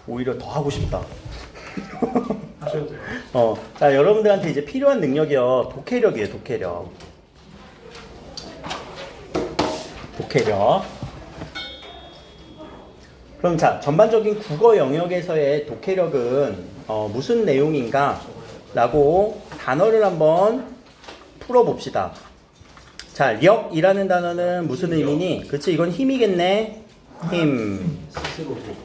오히려 더 하고 싶다. 하셔도 돼요. 자, 여러분들한테 이제 필요한 능력이요. 독해력이에요, 독해력. 독해력. 그럼 자, 전반적인 국어 영역에서의 독해력은 무슨 내용인가? 라고 단어를 한번 풀어봅시다. 자, 력이라는 단어는 무슨 의미니? 그치, 이건 힘이겠네. 힘. 스스로 독.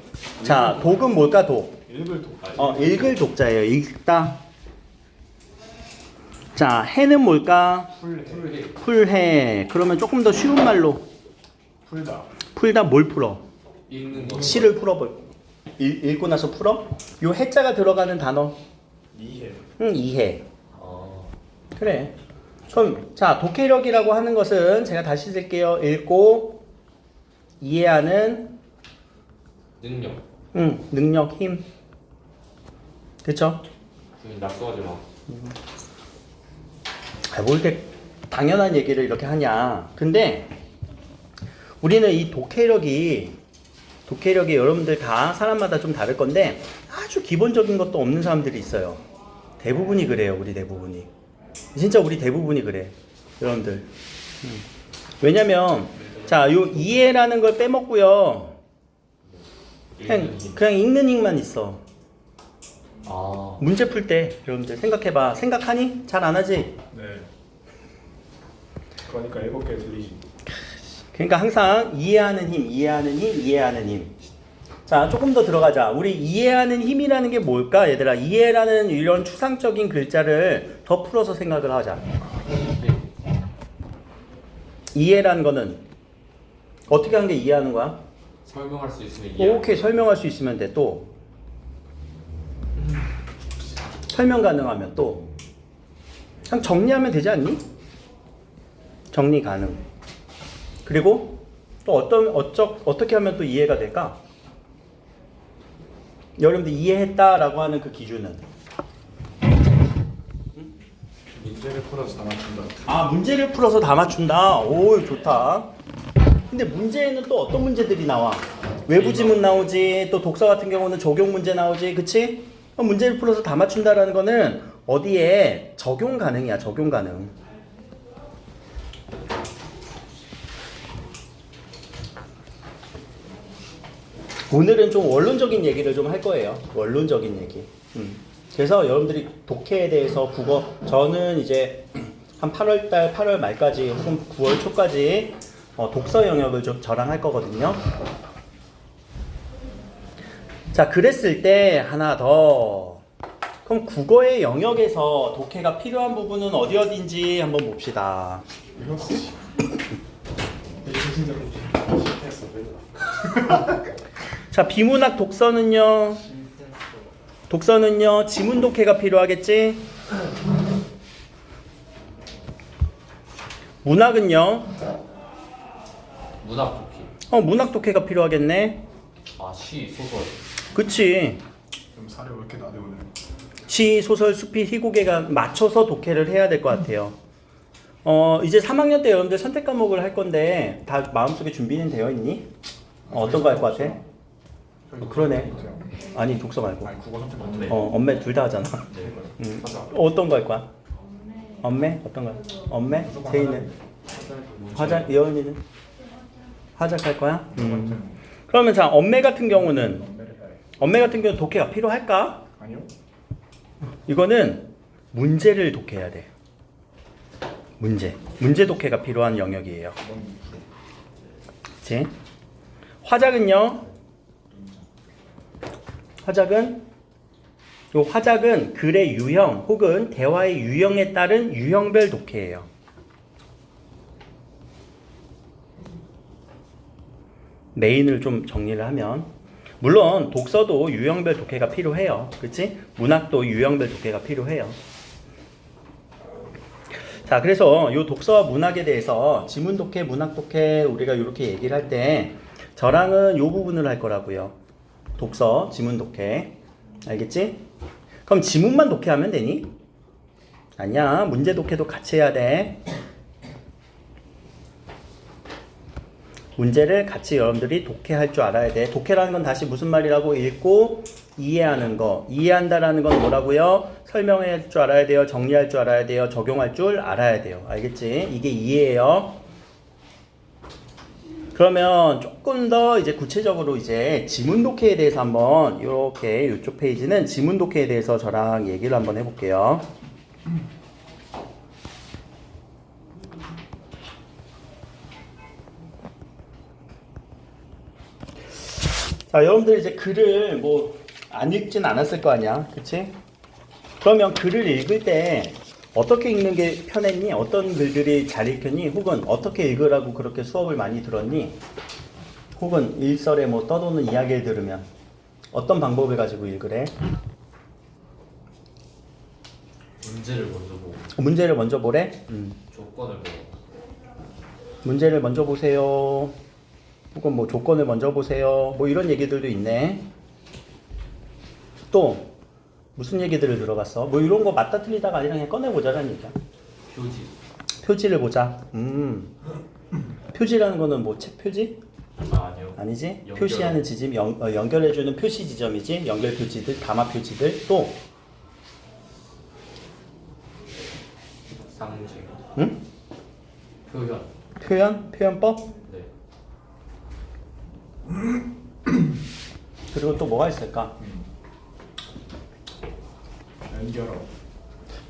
자, 독은 뭘까, 독? 읽을 독. 읽을 독자예요. 읽다. 자, 해는 뭘까? 풀해. 풀해. 그러면 조금 더 쉬운 말로 풀다. 풀다 뭘 풀어? 읽는 거. 시를 풀어볼. 읽고 나서 풀어? 요 해자가 들어가는 단어. 이해. 이해. 그래. 그럼 자, 독해력이라고 하는 것은 제가 다시 쓸게요. 읽고 이해하는 능력. 능력, 힘. 그쵸? 낙서하지 마. 뭘 이렇게 당연한 얘기를 이렇게 하냐. 근데 우리는 이 독해력이 여러분들 다 사람마다 좀 다를 건데 아주 기본적인 것도 없는 사람들이 있어요. 대부분이 그래요. 우리 대부분이. 진짜 우리 대부분이 그래. 여러분들. 왜냐면 자, 요 이해라는 걸 빼먹고요. 그냥 읽는 힘만 있어. 문제 풀 때 여러분들 생각해봐. 생각하니? 잘 안 하지? 네. 그러니까 7개 들리지. 그러니까 항상 이해하는 힘. 자, 조금 더 들어가자. 우리 이해하는 힘이라는 게 뭘까, 얘들아? 이해라는 이런 추상적인 글자를 더 풀어서 생각을 하자. 이해라는 거는 어떻게 하는 게 이해하는 거야? 설명할 수 있으면 이해. 오케이, 설명할 수 있으면 돼. 또 설명 가능하면 또 그냥 정리하면 되지 않니? 정리 가능. 그리고 또 어떻게 하면 또 이해가 될까? 여러분들 이해했다라고 하는 그 기준은? 문제를 풀어서 다 맞춘다. 아, 문제를 풀어서 다 맞춘다. 오, 좋다. 근데 문제에는 또 어떤 문제들이 나와? 외부 지문 나오지, 또 독서 같은 경우는 적용 문제 나오지, 그치? 문제를 풀어서 다 맞춘다라는 거는 어디에 적용 가능이야, 적용 가능. 오늘은 좀 원론적인 얘기를 좀 할 거예요. 원론적인 얘기. 그래서 여러분들이 독해에 대해서 저는 이제 한 8월달, 8월 말까지 혹은 9월 초까지 독서 영역을 좀 저랑 할 거거든요. 자, 그랬을 때 하나 더. 그럼 국어의 영역에서 독해가 필요한 부분은 어디인지 한번 봅시다. 이거 진짜 실패했어. 자, 비문학 독서는요, 지문 독해가 필요하겠지? 문학은요? 문학 독해. 문학 독해가 필요하겠네? 시, 소설. 그치. 좀 살이 왜 이렇게 나대 오늘? 시, 소설, 수필, 희곡에가 맞춰서 독해를 해야 될 것 같아요. 이제 3학년 때 여러분들 선택 과목을 할 건데 다 마음속에 준비는 되어 있니? 어떤 거 할 것 같아? 그러네. 아니, 독서 말고. 아니, 국어 선택 못해. 엄매 둘 다 하잖아. 어떤 거 할 거야? 엄매? 어떤 거야? 엄매? 제이는? 화작? 예언이는? 화작 할 거야? 그러면 자, 엄매 같은 경우는 독해가 필요할까? 아니요. 이거는 문제를 독해야 돼. 문제 독해가 필요한 영역이에요. 그치? 화작은요? 화작은 글의 유형 혹은 대화의 유형에 따른 유형별 독해예요. 메인을 좀 정리를 하면, 물론 독서도 유형별 독해가 필요해요. 그치? 문학도 유형별 독해가 필요해요. 자, 그래서 이 독서와 문학에 대해서 지문 독해, 문학 독해 우리가 이렇게 얘기를 할 때 저랑은 이 부분을 할 거라고요. 독서, 지문 독해. 알겠지? 그럼 지문만 독해하면 되니? 아니야. 문제 독해도 같이 해야 돼. 문제를 같이 여러분들이 독해할 줄 알아야 돼. 독해라는 건 다시 무슨 말이라고 읽고 이해하는 거. 이해한다라는 건 뭐라고요? 설명할 줄 알아야 돼요. 정리할 줄 알아야 돼요. 적용할 줄 알아야 돼요. 알겠지? 이게 이해예요. 그러면 조금 더 이제 구체적으로 이제 지문 독해에 대해서 한번 이렇게 이쪽 페이지는 지문 독해에 대해서 저랑 얘기를 한번 해볼게요. 자, 여러분들 이제 글을 뭐 안 읽진 않았을 거 아니야, 그치? 그러면 글을 읽을 때 어떻게 읽는 게 편했니? 어떤 글들이 잘 읽혔니? 혹은 어떻게 읽으라고 그렇게 수업을 많이 들었니? 혹은 일설에 뭐 떠도는 이야기를 들으면 어떤 방법을 가지고 읽으래? 문제를 먼저 보고 문제를 먼저 보래? 조건을 보고 문제를 먼저 보세요. 혹은 뭐 조건을 먼저 보세요. 뭐 이런 얘기들도 있네. 또 무슨 얘기들을 들어봤어? 뭐 이런 거 맞다 틀리다가 아니라 그냥 꺼내보자라는 얘기야. 표지 표지를 보자. 표지라는 거는 뭐 책 표지? 아니요. 아니지? 연결. 표시하는 지점, 연결해주는 표시 지점이지. 연결 표지들, 담화 표지들. 또 상징 응? 표현 표현법. 네. 그리고 또 뭐가 있을까? 연결어.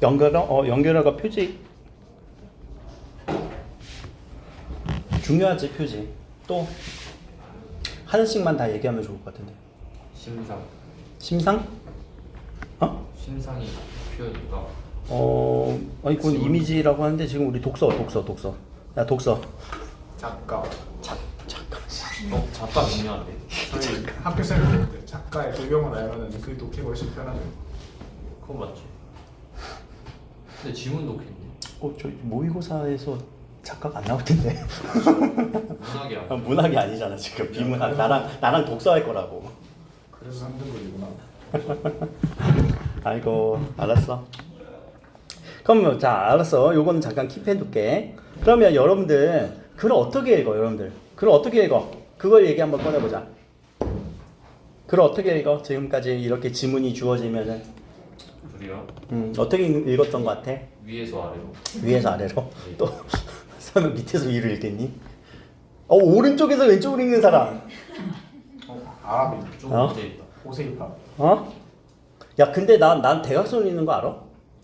연결어가 표지. 중요하지, 표지. 또 하나씩만 다 얘기하면 좋을 것 같은데. 심상 심상? 심상이 표현인가? 아니 그건 이미지라고 하는데 지금 우리 독서. 야, 독서. 작가. 잠깐. 작가 중요한데. 저희 학교 쌤이 그랬는데 작가의 배경을 알면은 그 독해 훨씬 편하죠. 그건 맞지. 근데 지문 독해인데 저 모의고사에서 작가가 안 나올 텐데. 문학이 아니야. 문학이 아니잖아 지금. 비문학. 나랑 독서할 거라고. 그래서 3등급이구나. 아이고, 알았어. 그럼 자, 알았어. 요거는 잠깐 킵해둘게. 그러면 여러분들 글을 어떻게 읽어? 여러분들 글을 어떻게 읽어? 그걸 얘기 한번 꺼내보자. 글을 어떻게 읽어? 지금까지 이렇게 지문이 주어지면은 우리요? 어떻게 읽었던 것 같아? 위에서 아래로. 위에서 아래로? 또 설마 밑에서 위로 읽겠니? 오른쪽에서 왼쪽으로 읽는 사람. 아랍이. 좀 어? 문제 있다. 호세이파. 야, 근데 난 대각선을 읽는 거 알아?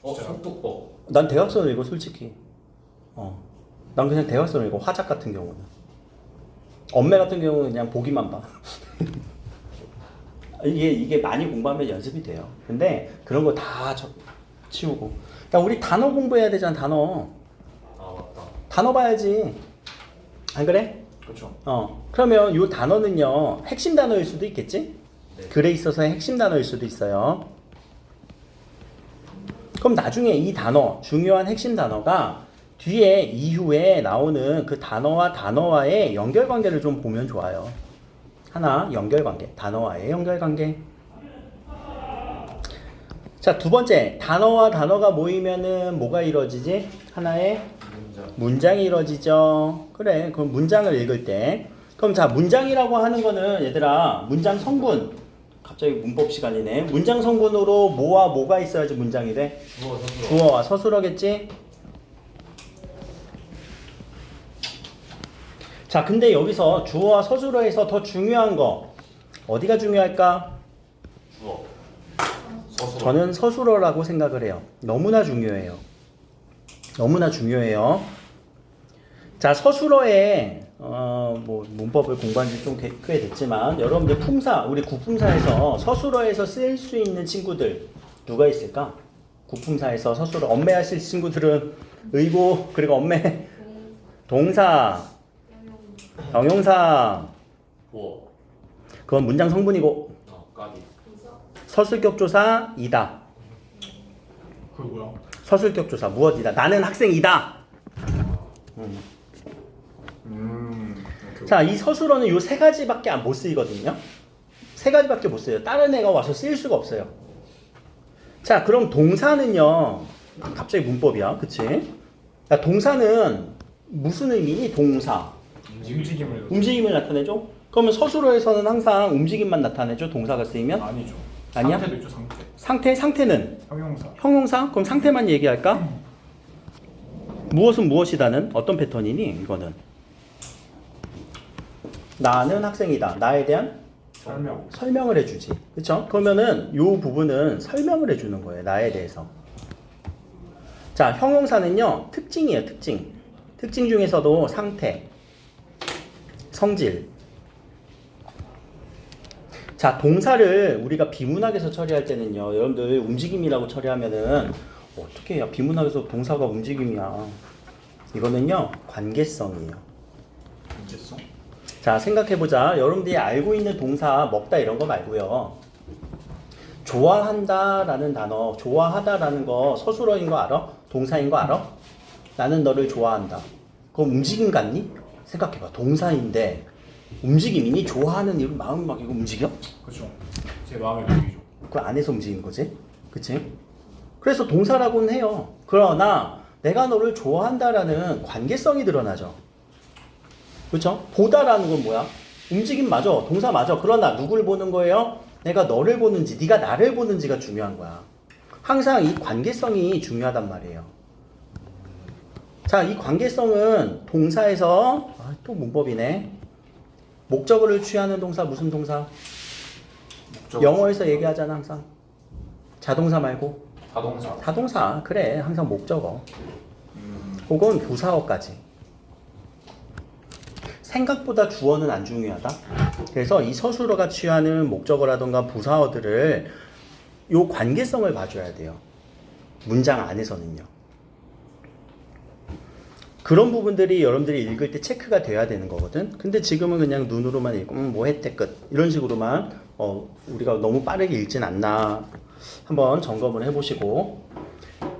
진짜요? 속독법. 난 대각선을 읽어, 솔직히. 난 그냥 대각선을 읽어, 화작 같은 경우는. 엄매 같은 경우는 그냥 보기만 봐. 이게 많이 공부하면 연습이 돼요. 근데 그런 거 다 치우고. 야, 우리 단어 공부해야 되잖아, 단어. 아 맞다. 단어 봐야지. 안 그래? 그렇죠. 그러면 이 단어는요, 핵심 단어일 수도 있겠지? 네. 글에 있어서의 핵심 단어일 수도 있어요. 그럼 나중에 이 단어, 중요한 핵심 단어가 뒤에 이후에 나오는 그 단어와 단어와의 연결관계를 좀 보면 좋아요. 하나, 연결관계. 단어와의 연결관계. 자, 두 번째, 단어와 단어가 모이면은 뭐가 이루어지지? 하나의 문장이 이루어지죠. 그래, 그럼 문장을 읽을 때. 그럼 자, 문장이라고 하는 거는 얘들아, 문장 성분. 갑자기 문법 시간이네. 문장 성분으로 뭐와 뭐가 있어야지 문장이 돼? 주어 서술어. 주어와 서술어겠지? 자, 근데 여기서 주어와 서술어에서 더 중요한 거 어디가 중요할까? 주어. 서술어. 저는 서술어라고 생각을 해요. 너무나 중요해요. 너무나 중요해요. 자, 서술어에 뭐 문법을 공부한 지 좀 꽤 됐지만 여러분들 품사, 우리 국품사에서 서술어에서 쓸 수 있는 친구들 누가 있을까? 국품사에서 서술어 엄매하실 친구들은 의고, 그리고 엄매, 동사, 형용사, 보어. 그건 문장 성분이고 까비. 서술격조사 이다. 그거 뭐야? 서술격조사 무엇이다. 나는 학생이다. 자, 이 서술어는 요 세 가지밖에 못 쓰이거든요. 세 가지밖에 못 써요. 다른 애가 와서 쓰일 수가 없어요. 자, 그럼 동사는요. 갑자기 문법이야. 그치? 야, 동사는 무슨 의미니? 동사. 움직임을 나타내죠? 그러면 서술어에서는 항상 움직임만 나타내죠? 동사가 쓰이면? 아니죠. 아니야? 상태도 있죠. 상태. 상태는? 형용사. 형용사? 그럼 상태만 얘기할까? 무엇은 무엇이다는 어떤 패턴이니? 이거는 나는 학생이다. 나에 대한 설명을 해주지. 그쵸? 그러면은 요 부분은 설명을 해주는 거예요. 나에 대해서. 자, 형용사는요, 특징이에요, 특징. 특징 중에서도 상태, 성질. 자, 동사를 우리가 비문학에서 처리할 때는요, 여러분들 움직임이라고 처리하면은 어떻게 해요? 비문학에서 동사가 움직임이야. 이거는요, 관계성이에요. 관계성? 자, 생각해보자. 여러분들이 알고 있는 동사 먹다 이런 거 말고요. 좋아한다라는 단어, 좋아하다라는 거 서술어인 거 알아? 동사인 거 알아? 나는 너를 좋아한다. 그럼 움직임 같니? 생각해봐. 동사인데 움직임이니? 좋아하는 이런 마음이 막 이거 움직여? 그렇죠. 제 마음의 무기죠. 그 안에서 움직이는 거지. 그치? 그래서 동사라고는 해요. 그러나 내가 너를 좋아한다라는 관계성이 드러나죠. 그렇죠? 보다라는 건 뭐야? 움직임 맞아. 동사 맞아. 그러나 누굴 보는 거예요? 내가 너를 보는지 네가 나를 보는지가 중요한 거야. 항상 이 관계성이 중요하단 말이에요. 자, 이 관계성은 동사에서 또 문법이네. 목적어를 취하는 동사 무슨 동사? 영어에서 얘기하잖아 항상. 자동사 말고 타동사. 그래. 항상 목적어. 혹은 부사어까지. 생각보다 주어는 안 중요하다. 그래서 이 서술어가 취하는 목적어라던가 부사어들을 요 관계성을 봐줘야 돼요. 문장 안에서는요. 그런 부분들이 여러분들이 읽을 때 체크가 돼야 되는 거거든. 근데 지금은 그냥 눈으로만 읽고 뭐 했대 끝 이런 식으로만 우리가 너무 빠르게 읽진 않나 한번 점검을 해보시고.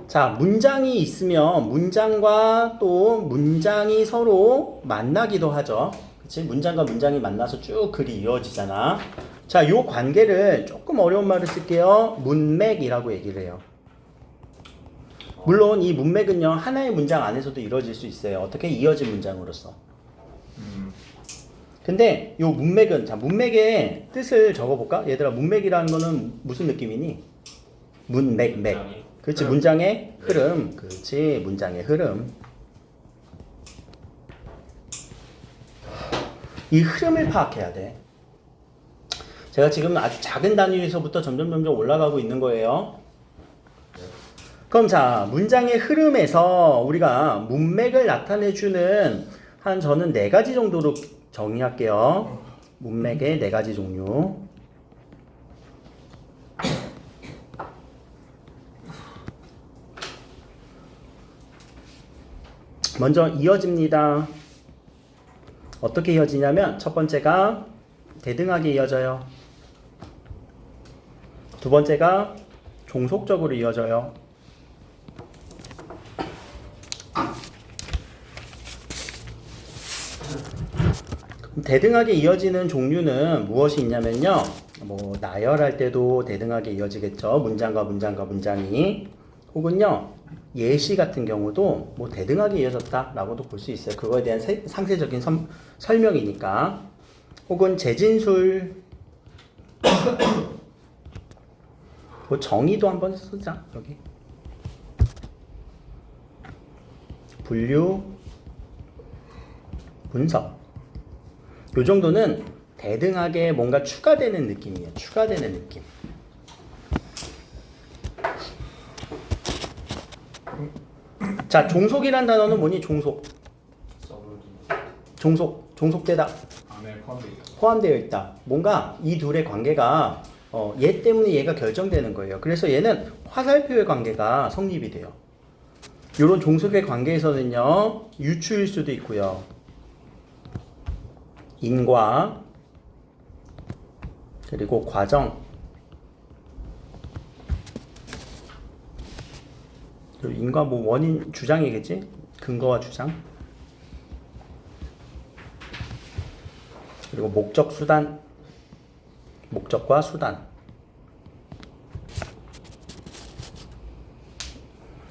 자, 문장이 있으면 문장과 또 문장이 서로 만나기도 하죠. 그치? 문장과 문장이 만나서 쭉 글이 이어지잖아. 자, 요 관계를 조금 어려운 말을 쓸게요. 문맥이라고 얘기를 해요. 물론 이 문맥은요, 하나의 문장 안에서도 이루어질 수 있어요. 어떻게? 이어진 문장으로서. 근데 요 문맥은, 자, 문맥의 뜻을 적어볼까? 얘들아, 문맥이라는 거는 무슨 느낌이니? 맥. 그렇지, 문장의 흐름. 그렇지, 문장의 흐름. 이 흐름을 파악해야 돼. 제가 지금 아주 작은 단위에서부터 점점 올라가고 있는 거예요. 그럼 자, 문장의 흐름에서 우리가 문맥을 나타내주는 저는 4가지 정도로 정의할게요. 문맥의 4가지 종류. 먼저 이어집니다. 어떻게 이어지냐면 첫 번째가 대등하게 이어져요. 두 번째가 종속적으로 이어져요. 대등하게 이어지는 종류는 무엇이 있냐면요. 뭐 나열할 때도 대등하게 이어지겠죠. 문장과 문장이. 혹은요. 예시 같은 경우도 뭐 대등하게 이어졌다라고도 볼 수 있어요. 그거에 대한 상세적인 설명이니까. 혹은 재진술. 뭐 정의도 한번 쓰자. 여기. 분류. 분석. 요 정도는 대등하게 뭔가 추가되는 느낌이에요. 추가되는 느낌. 자, 종속이란 단어는 뭐니? 종속되다. 안에 포함되어 있다. 뭔가 이 둘의 관계가 얘 때문에 얘가 결정되는 거예요. 그래서 얘는 화살표의 관계가 성립이 돼요. 이런 종속의 관계에서는요, 유추일 수도 있고요. 인과 그리고 과정 인과 뭐 원인 주장이겠지? 근거와 주장 그리고 목적 수단 목적과 수단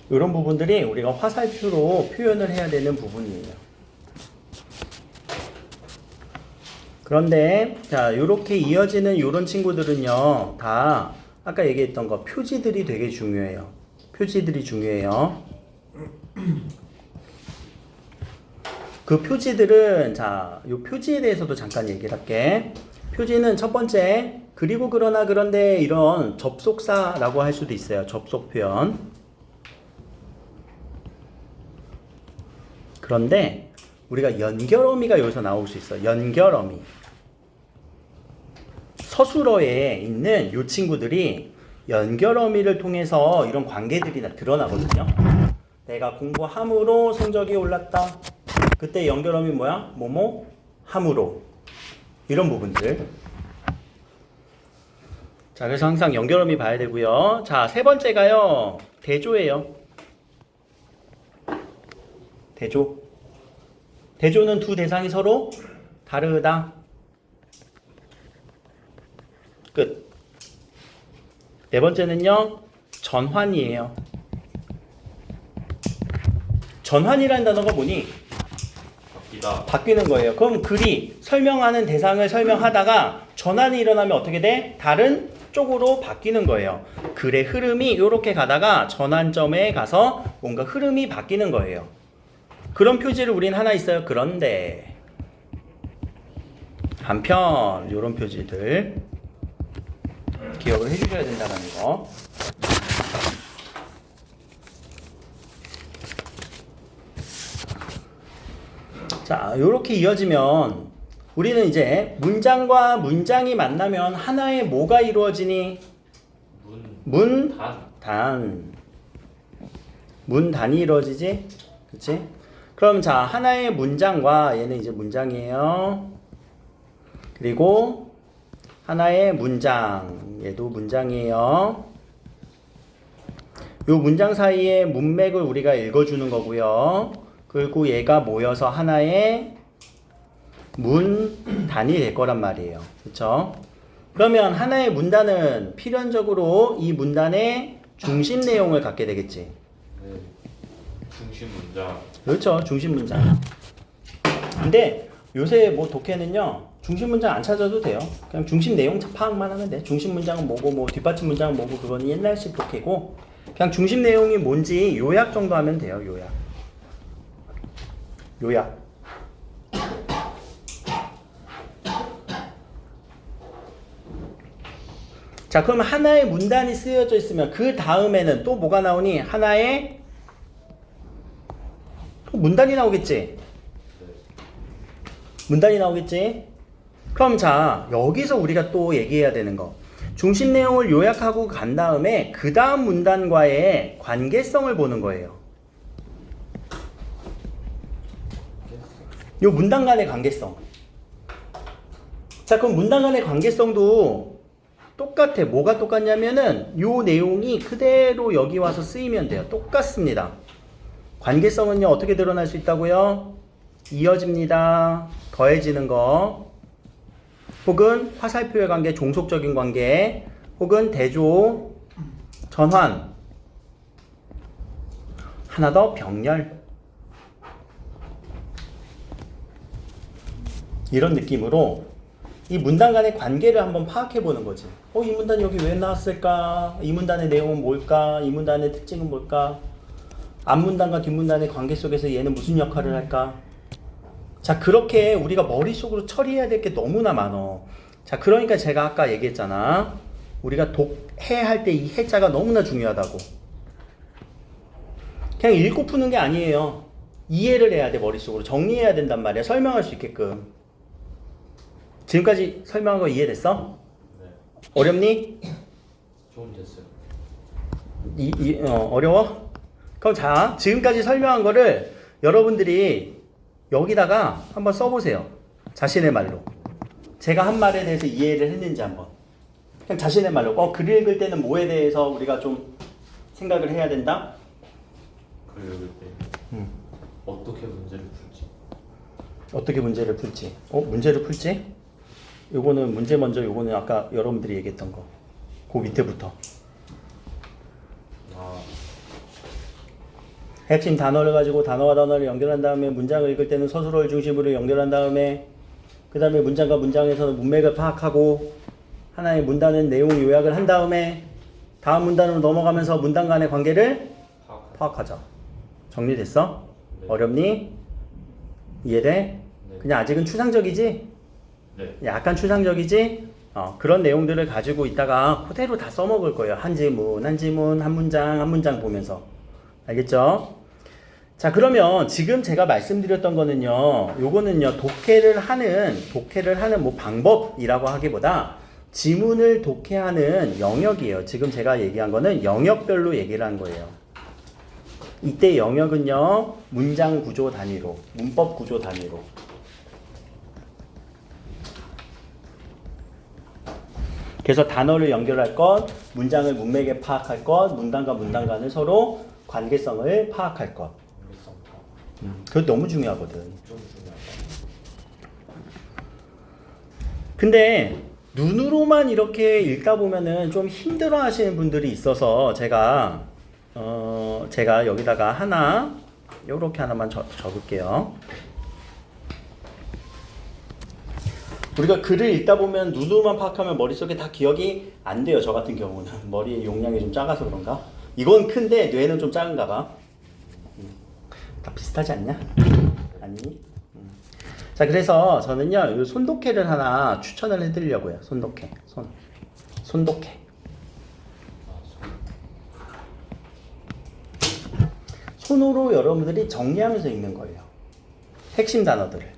이런 부분들이 우리가 화살표로 표현을 해야 되는 부분이에요. 그런데 자, 요렇게 이어지는 요런 친구들은요, 다 아까 얘기했던 거 표지들이 되게 중요해요. 표지들이 중요해요. 그 표지들은 자, 요 표지에 대해서도 잠깐 얘기를 할게. 표지는 첫 번째, 그리고 그러나 그런데 이런 접속사라고 할 수도 있어요. 접속 표현. 그런데 우리가 연결어미가 여기서 나올 수 있어. 연결어미. 서술어에 있는 요 친구들이 연결어미를 통해서 이런 관계들이 다 드러나거든요. 내가 공부함으로 성적이 올랐다. 그때 연결어미 뭐야? 뭐뭐 함으로. 이런 부분들. 자, 그래서 항상 연결어미 봐야 되고요. 자, 세 번째가요. 대조예요. 대조. 대조는 두 대상이 서로 다르다. 끝. 네 번째는요. 전환이에요. 전환이라는 단어가 뭐니? 바뀌다. 바뀌는 거예요. 그럼 글이 설명하는 대상을 설명하다가 전환이 일어나면 어떻게 돼? 다른 쪽으로 바뀌는 거예요. 글의 흐름이 이렇게 가다가 전환점에 가서 뭔가 흐름이 바뀌는 거예요. 그런 표지를 우린 하나 있어요. 그런데 한편 이런 표지들 기억을 해주셔야 된다는 거. 자, 이렇게 이어지면 우리는 이제 문장과 문장이 만나면 하나의 뭐가 이루어지니? 문단이 이루어지지? 그치? 그럼 자, 하나의 문장과 얘는 이제 문장이에요. 그리고 하나의 문장, 얘도 문장이에요. 요 문장 사이에 문맥을 우리가 읽어주는 거고요. 그리고 얘가 모여서 하나의 문단이 될 거란 말이에요. 그쵸? 그러면 하나의 문단은 필연적으로 이 문단의 중심 내용을 갖게 되겠지. 네. 중심 문장. 그렇죠. 중심 문장. 근데 요새 뭐 독해는요, 중심 문장 안 찾아도 돼요. 그냥 중심 내용 파악만 하면 돼. 중심 문장은 뭐고, 뭐 뒷받침 문장은 뭐고, 그거는 옛날식 독해고, 그냥 중심 내용이 뭔지 요약 정도 하면 돼요. 요약. 자, 그럼 하나의 문단이 쓰여져 있으면 그 다음에는 또 뭐가 나오니? 하나의 또 문단이 나오겠지? 문단이 나오겠지? 그럼 자, 여기서 우리가 또 얘기해야 되는 거. 중심 내용을 요약하고 간 다음에 그 다음 문단과의 관계성을 보는 거예요. 요 문단 간의 관계성. 자, 그럼 문단 간의 관계성도 똑같아. 뭐가 똑같냐면은 요 내용이 그대로 여기 와서 쓰이면 돼요. 똑같습니다. 관계성은요, 어떻게 드러날 수 있다고요? 이어집니다. 더해지는 거. 혹은 화살표의 관계, 종속적인 관계. 혹은 대조, 전환. 하나 더 병렬. 이런 느낌으로 이 문단 간의 관계를 한번 파악해 보는 거지. 이 문단이 여기 왜 나왔을까? 이 문단의 내용은 뭘까? 이 문단의 특징은 뭘까? 앞문단과 뒷문단의 관계 속에서 얘는 무슨 역할을 할까? 자, 그렇게 우리가 머릿속으로 처리해야 될 게 너무나 많어. 자, 그러니까 제가 아까 얘기했잖아. 우리가 독해할 때 이 해자가 너무나 중요하다고. 그냥 읽고 푸는 게 아니에요. 이해를 해야 돼. 머릿속으로 정리해야 된단 말이야. 설명할 수 있게끔. 지금까지 설명한 거 이해됐어? 네. 어렵니? 좀 됐어요. 어려워? 그럼 자, 지금까지 설명한 거를 여러분들이 여기다가 한번 써보세요. 자신의 말로. 제가 한 말에 대해서 이해를 했는지 한번. 그냥 자신의 말로. 글 읽을 때는 뭐에 대해서 우리가 좀 생각을 해야 된다? 글 읽을 때 어떻게 문제를 풀지? 어떻게 문제를 풀지? 문제를 풀지? 요거는 문제 먼저, 요거는 아까 여러분들이 얘기했던 거. 그 밑에부터. 핵심 단어를 가지고 단어와 단어를 연결한 다음에 문장을 읽을 때는 서술어를 중심으로 연결한 다음에 그 그 다음에 문장과 문장에서는 문맥을 파악하고 하나의 문단은 내용 요약을 한 다음에 다음 문단으로 넘어가면서 문단 간의 관계를 파악하자. 정리됐어? 네. 어렵니? 이해돼? 네. 그냥 아직은 추상적이지? 네. 약간 추상적이지? 그런 내용들을 가지고 있다가 그대로 다 써먹을 거예요. 한 지문, 한 지문, 한 문장, 한 문장 보면서. 알겠죠? 자, 그러면 지금 제가 말씀드렸던 거는요, 요거는요, 독해를 하는 뭐 방법이라고 하기보다 지문을 독해하는 영역이에요. 지금 제가 얘기한 거는 영역별로 얘기를 한 거예요. 이때 영역은요, 문장 구조 단위로, 문법 구조 단위로. 그래서 단어를 연결할 것, 문장을 문맥에 파악할 것, 문단과 문단 간을 서로 관계성을 파악할 것. 관계성 파악. 그거 너무 중요하거든. 좀 중요하다. 근데 눈으로만 이렇게 읽다 보면은 좀 힘들어 하시는 분들이 있어서 제가 여기다가 요렇게 하나만 적을게요. 우리가 글을 읽다 보면 눈으로만 파악하면 머릿속에 다 기억이 안 돼요. 저 같은 경우는 머리의 용량이 좀 작아서 그런가? 이건 큰데 뇌는 좀 작은가 봐. 다 비슷하지 않냐? 아니? 자, 그래서 저는요, 이 손독해를 하나 추천을 해드리려고요. 손독해. 손독해. 손으로 여러분들이 정리하면서 읽는 거예요. 핵심 단어들을.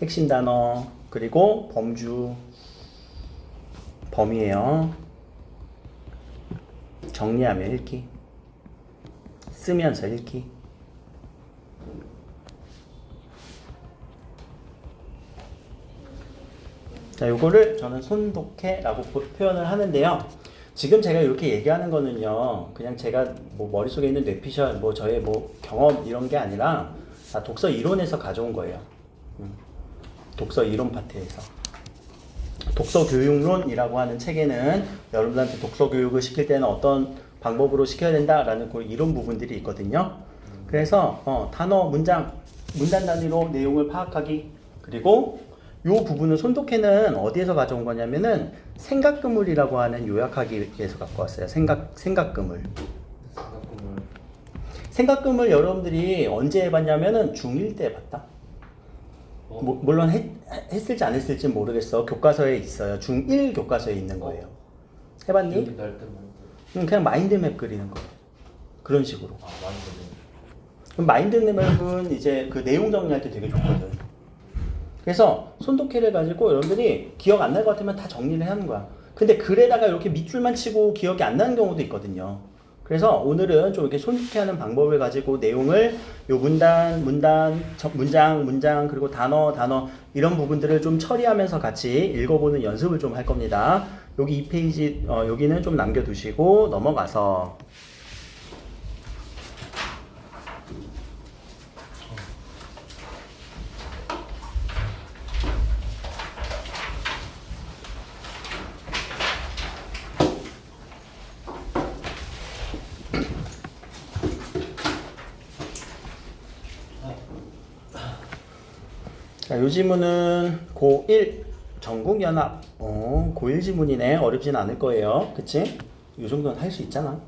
핵심 단어, 그리고 범위예요. 정리하며 읽기. 쓰면서 읽기. 자, 요거를 저는 손독해라고 표현을 하는데요. 지금 제가 이렇게 얘기하는 거는요, 그냥 제가 뭐 머릿속에 있는 뇌피셜, 뭐 저의 뭐 경험 이런 게 아니라 다 독서 이론에서 가져온 거예요. 독서 이론 파트에서. 독서 교육론이라고 하는 책에는 여러분들한테 독서 교육을 시킬 때는 어떤 방법으로 시켜야 된다라는 그 이론 부분들이 있거든요. 그래서 단어, 문장, 문단 단위로 내용을 파악하기, 그리고 요 부분은 손독해는 어디에서 가져온 거냐면은 생각그물이라고 하는 요약하기 위해서 갖고 왔어요. 생각그물. 생각그물 여러분들이 언제 해봤냐면은 중1 때 해봤다. 물론 했을지 안 했을지 모르겠어. 교과서에 있어요. 중1 교과서에 있는 거예요. 해봤니? 그냥 마인드맵 그리는 거. 그런 식으로. 그럼 마인드맵은 이제 그 내용 정리할 때 되게 좋거든. 그래서 손독해를 가지고 여러분들이 기억 안 날 것 같으면 다 정리를 하는 거야. 근데 글에다가 이렇게 밑줄만 치고 기억이 안 나는 경우도 있거든요. 그래서 오늘은 좀 이렇게 손독해하는 방법을 가지고 내용을 요 문장, 그리고 단어 이런 부분들을 좀 처리하면서 같이 읽어보는 연습을 좀 할 겁니다. 여기 2페이지 여기는 좀 남겨두시고 넘어가서 자, 요 지문은 고1 전국연합 고1 지문이네. 어렵진 않을 거예요. 그치? 요 정도는 할 수 있잖아.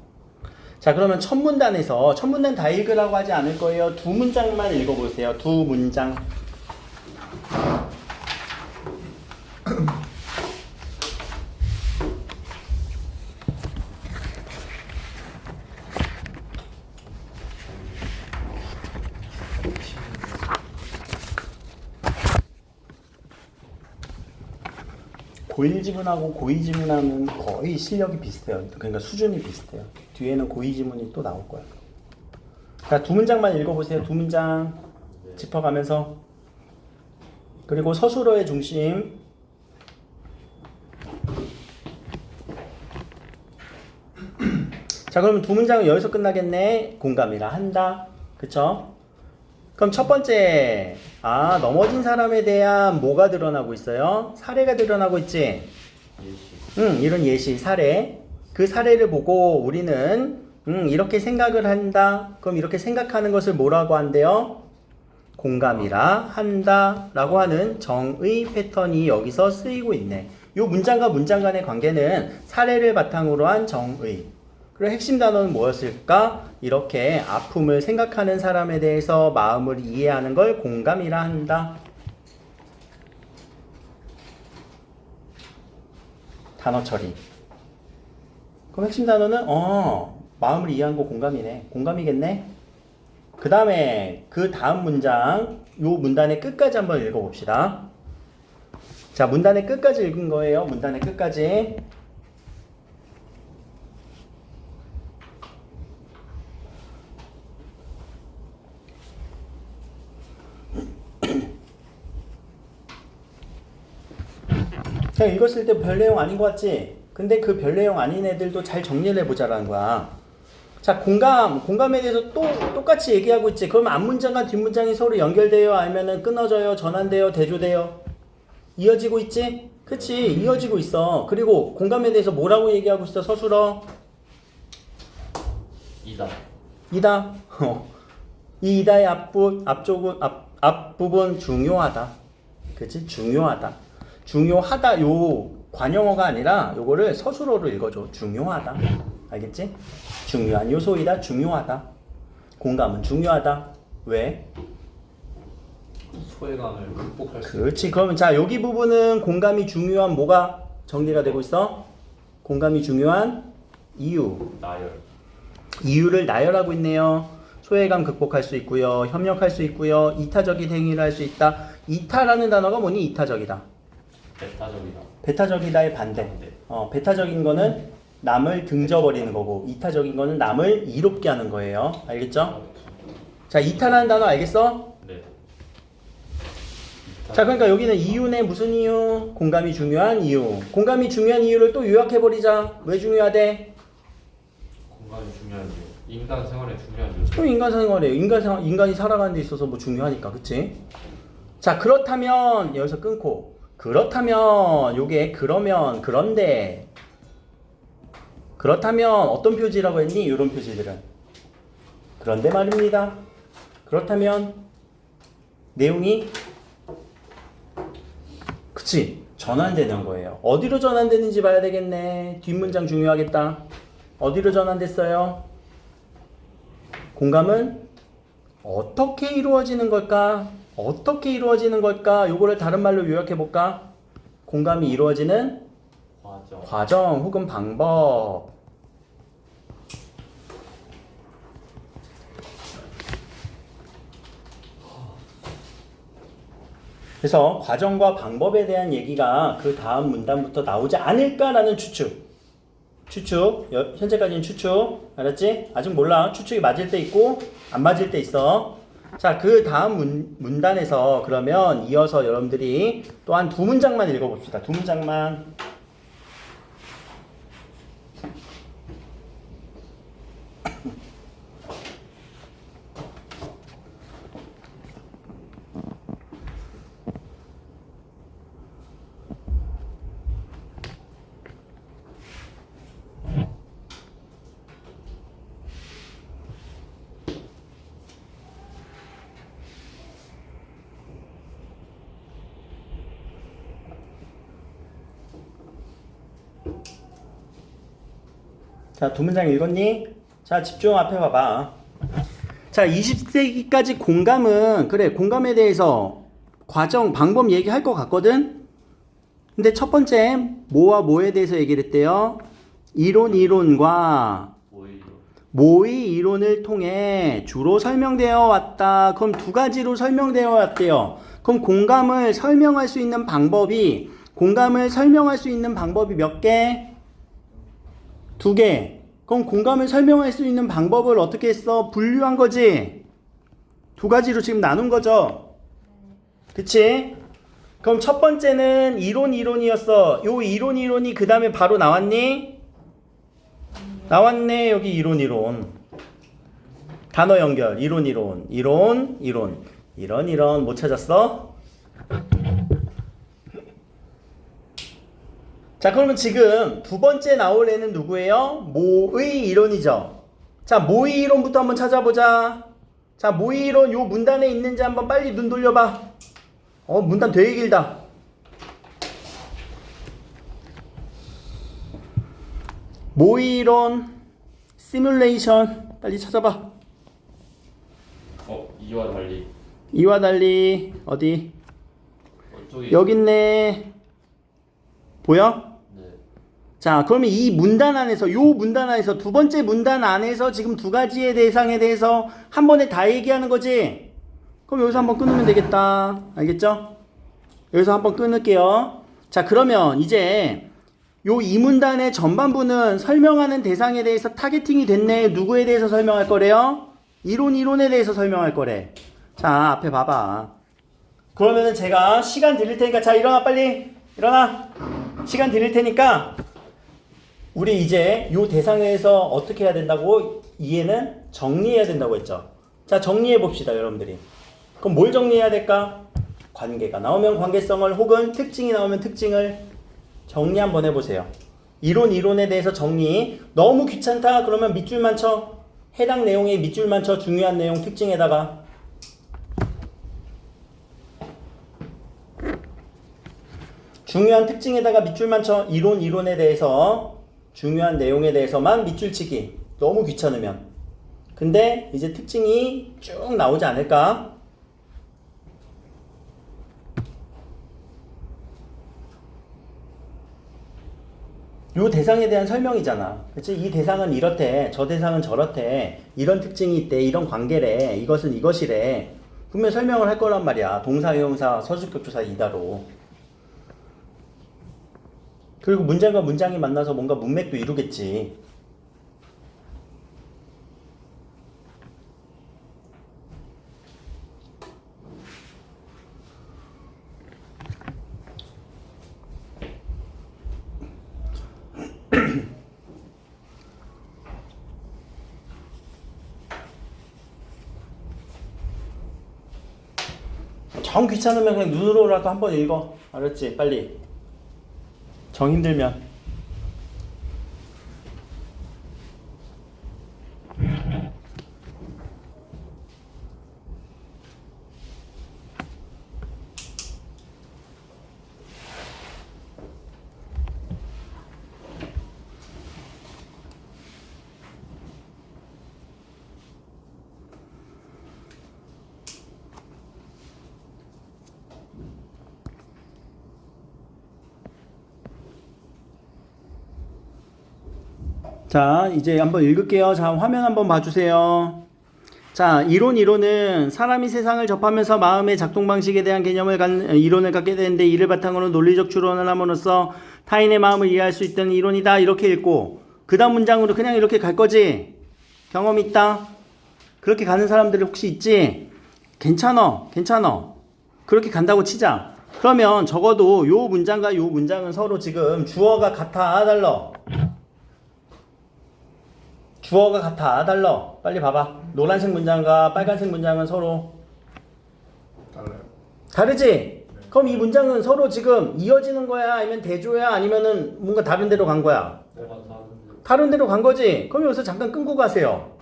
자, 그러면 첫 문단에서 첫 문단 다 읽으라고 하지 않을 거예요. 두 문장만 읽어보세요. 두 문장. 고1 지문하고 고2 지문하는 거의 실력이 비슷해요. 그러니까 수준이 비슷해요. 뒤에는 고2 지문이 또 나올 거야. 자, 두 문장만 읽어보세요. 두 문장 짚어가면서. 그리고 서술어의 중심. 자, 그러면 두 문장은 여기서 끝나겠네. 공감이라 한다. 그쵸? 그럼 첫 번째, 넘어진 사람에 대한 뭐가 드러나고 있어요? 사례가 드러나고 있지? 이런 예시, 사례. 그 사례를 보고 우리는 이렇게 생각을 한다. 그럼 이렇게 생각하는 것을 뭐라고 한대요? 공감이라 한다라고 하는 정의 패턴이 여기서 쓰이고 있네. 요 문장과 문장 간의 관계는 사례를 바탕으로 한 정의. 그리고 핵심 단어는 뭐였을까? 이렇게 아픔을 생각하는 사람에 대해서 마음을 이해하는 걸 공감이라 한다. 단어 처리. 그럼 핵심 단어는 마음을 이해한 거 공감이네. 공감이겠네. 그 다음에 그 다음 문장, 요 문단의 끝까지 한번 읽어봅시다. 자, 문단의 끝까지 읽은 거예요. 문단의 끝까지. 그냥 읽었을 때 별 내용 아닌 것 같지? 근데 그 별 내용 아닌 애들도 잘 정리를 해보자라는 거야. 자, 공감에 대해서 또 똑같이 얘기하고 있지. 그러면 앞문장과 뒷문장이 서로 연결돼요? 아니면은 끊어져요? 전환돼요? 대조돼요? 이어지고 있지? 그치? 이어지고 있어. 그리고 공감에 대해서 뭐라고 얘기하고 있어? 서술어? 이다. 이다. 이 이다의 앞부분 중요하다. 그치? 중요하다. 중요하다. 요 관용어가 아니라 요거를 서술어로 읽어줘. 중요하다. 알겠지? 중요한 요소이다. 중요하다. 공감은 중요하다. 왜? 소외감을 극복할 수 그렇지. 그러면 자, 여기 부분은 공감이 중요한 뭐가 정리가 되고 있어? 공감이 중요한 이유. 나열. 이유를 나열하고 있네요. 소외감 극복할 수 있고요. 협력할 수 있고요. 이타적인 행위를 할 수 있다. 이타라는 단어가 뭐니? 이타적이다. 배타적이다. 배타적이다의 반대. 배타적인 거는 남을 등져버리는 거고, 이타적인 거는 남을 이롭게 하는 거예요. 알겠죠? 자, 이타라는 단어 알겠어? 네. 자, 그러니까 여기는 이유네. 무슨 이유? 공감이 중요한 이유. 공감이 중요한 이유를 또 요약해버리자. 왜 중요하대? 공간이 중요한 이유. 인간 생활에 중요한 요소. 그럼 인간 생활에, 인간이 살아가는 데 있어서 뭐 중요하니까. 그치? 자, 그렇다면, 여기서 끊고. 그렇다면, 요게 그러면, 그런데. 그렇다면 어떤 표지라고 했니? 이런 표지들은. 그런데 말입니다. 그렇다면 내용이 그치? 전환되는 거예요. 어디로 전환되는지 봐야 되겠네. 뒷문장 중요하겠다. 어디로 전환됐어요? 공감은 어떻게 이루어지는 걸까? 어떻게 이루어지는 걸까? 요거를 다른 말로 요약해 볼까? 공감이 이루어지는 과정 혹은 방법. 그래서 과정과 방법에 대한 얘기가 그 다음 문단부터 나오지 않을까라는 추측. 현재까지는 추측. 알았지? 아직 몰라. 추측이 맞을 때 있고 안 맞을 때 있어. 자, 그 다음 문단에서 그러면 이어서 여러분들이 또 한 두 문장만 읽어봅시다. 두 문장만. 자, 두 문장 읽었니? 자, 집중 앞에 봐봐. 자, 20세기까지 공감은, 그래, 공감에 대해서 과정, 방법 얘기할 것 같거든? 근데 첫 번째, 뭐와 뭐에 대해서 얘기를 했대요? 이론과 모의 이론을 통해 주로 설명되어 왔다. 그럼 두 가지로 설명되어 왔대요. 그럼 공감을 설명할 수 있는 방법이 몇 개? 두 개. 그럼 공감을 설명할 수 있는 방법을 어떻게 했어? 분류한 거지? 두 가지로 지금 나눈 거죠? 그치? 그럼 첫 번째는 이론이었어. 요 이론이 그 다음에 바로 나왔니? 나왔네. 여기 이론. 단어 연결. 이론. 못 찾았어? 자, 그러면 지금 두 번째 나올 애는 누구예요? 모의 이론이죠. 자, 모의 이론부터 한번 찾아보자. 자, 모의이론 요 문단에 있는지 한번 빨리 눈 돌려봐. 문단 되게 길다. 모의이론 시뮬레이션 빨리 찾아봐. 이와 달리 이와 달리 어디? 이쪽에 여기 있네. 보여? 네. 자, 그러면 이 문단 안에서 요 문단 안에서 두 번째 문단 안에서 지금 두 가지의 대상에 대해서 한 번에 다 얘기하는 거지. 그럼 여기서 한번 끊으면 되겠다. 알겠죠? 여기서 한번 끊을게요. 자, 그러면 이제 요 이 문단의 전반부는 설명하는 대상에 대해서 타겟팅이 됐네. 누구에 대해서 설명할 거래요? 이론에 대해서 설명할 거래. 자, 앞에 봐봐. 그러면은 제가 시간 드릴 테니까, 자, 일어나, 빨리. 일어나. 시간 드릴 테니까, 우리 이제 요 대상에서 어떻게 해야 된다고? 이해는 정리해야 된다고 했죠. 자, 정리해 봅시다, 여러분들이. 그럼 뭘 정리해야 될까? 관계가 나오면 관계성을, 혹은 특징이 나오면 특징을 정리 한번 해보세요. 이론에 대해서 정리. 너무 귀찮다 그러면 밑줄만 쳐. 해당 내용에 밑줄만 쳐. 중요한 내용 특징에다가. 중요한 특징에다가 밑줄만 쳐. 이론에 대해서 중요한 내용에 대해서만 밑줄 치기. 너무 귀찮으면. 근데 이제 특징이 쭉 나오지 않을까? 요 대상에 대한 설명이잖아. 그치? 이 대상은 이렇대. 저 대상은 저렇대. 이런 특징이 있대. 이런 관계래. 이것은 이것이래. 분명 설명을 할 거란 말이야. 동사, 형용사, 서술격조사 이다로. 그리고 문장과 문장이 만나서 뭔가 문맥도 이루겠지. 정 귀찮으면 그냥 눈으로라도 한번 읽어. 알았지? 빨리. 정 힘들면. 자, 이제 한번 읽을게요. 자, 화면 한번 봐주세요. 자, 이론은 사람이 세상을 접하면서 마음의 작동 방식에 대한 이론을 갖게 되는데, 이를 바탕으로 논리적 추론을 함으로써 타인의 마음을 이해할 수 있다는 이론이다. 이렇게 읽고, 그 다음 문장으로 그냥 이렇게 갈 거지? 경험 있다? 그렇게 가는 사람들이 혹시 있지? 괜찮아. 그렇게 간다고 치자. 그러면 적어도 요 문장과 요 문장은 서로 지금 주어가 같아, 달라? 주어가 같아, 달라? 빨리 봐봐. 노란색 문장과 빨간색 문장은 서로 달라요. 다르지? 네. 그럼 이 문장은 서로 지금 이어지는 거야? 아니면 대조야? 아니면은 뭔가 다른 데로 간 거야? 다른 데로 간 거지? 그럼 여기서 잠깐 끊고 가세요.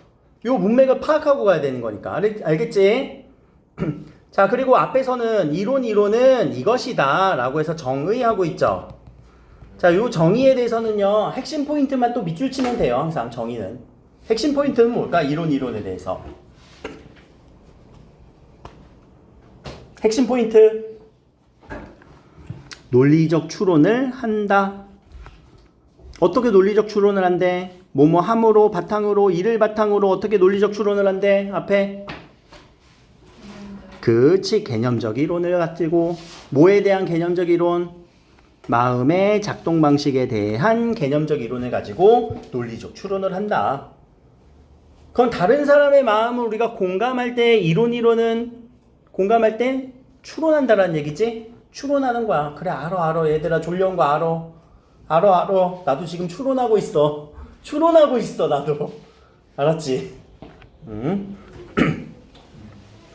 요 문맥을 파악하고 가야 되는 거니까. 알겠지? 자, 그리고 앞에서는 이론은 이것이다 라고 해서 정의하고 있죠. 자, 요 정의에 대해서는요, 핵심 포인트만 또 밑줄 치면 돼요. 항상 정의는. 핵심 포인트는 뭘까? 이론에 대해서. 핵심 포인트. 논리적 추론을 한다. 어떻게 논리적 추론을 한대? 뭐뭐 함으로, 바탕으로, 이를 바탕으로 어떻게 논리적 추론을 한대? 앞에. 그치, 개념적 이론을 가지고. 뭐에 대한 개념적 이론? 마음의 작동 방식에 대한 개념적 이론을 가지고 논리적 추론을 한다. 그럼 다른 사람의 마음을 우리가 공감할 때 이론은 공감할 때 추론한다라는 얘기지? 추론하는 거야. 그래, 알아. 얘들아, 졸려온 거 알아. 나도 지금 추론하고 있어, 나도. 알았지? 응?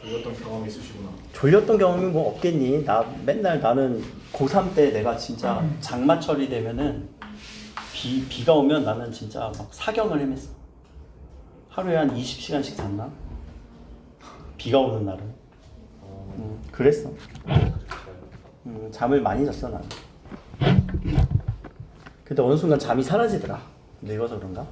졸렸던 경험이 있으시구나. 졸렸던 경험이 뭐 없겠니? 나는 고3 때 내가 진짜 장마철이 되면은 비가 오면 나는 진짜 막 사경을 헤맸어. 하루에 한 20시간씩 잤나? 비가 오는 날은. 그랬어. 잠을 많이 잤어 나는. 근데 어느 순간 잠이 사라지더라. 늙어서 그런가?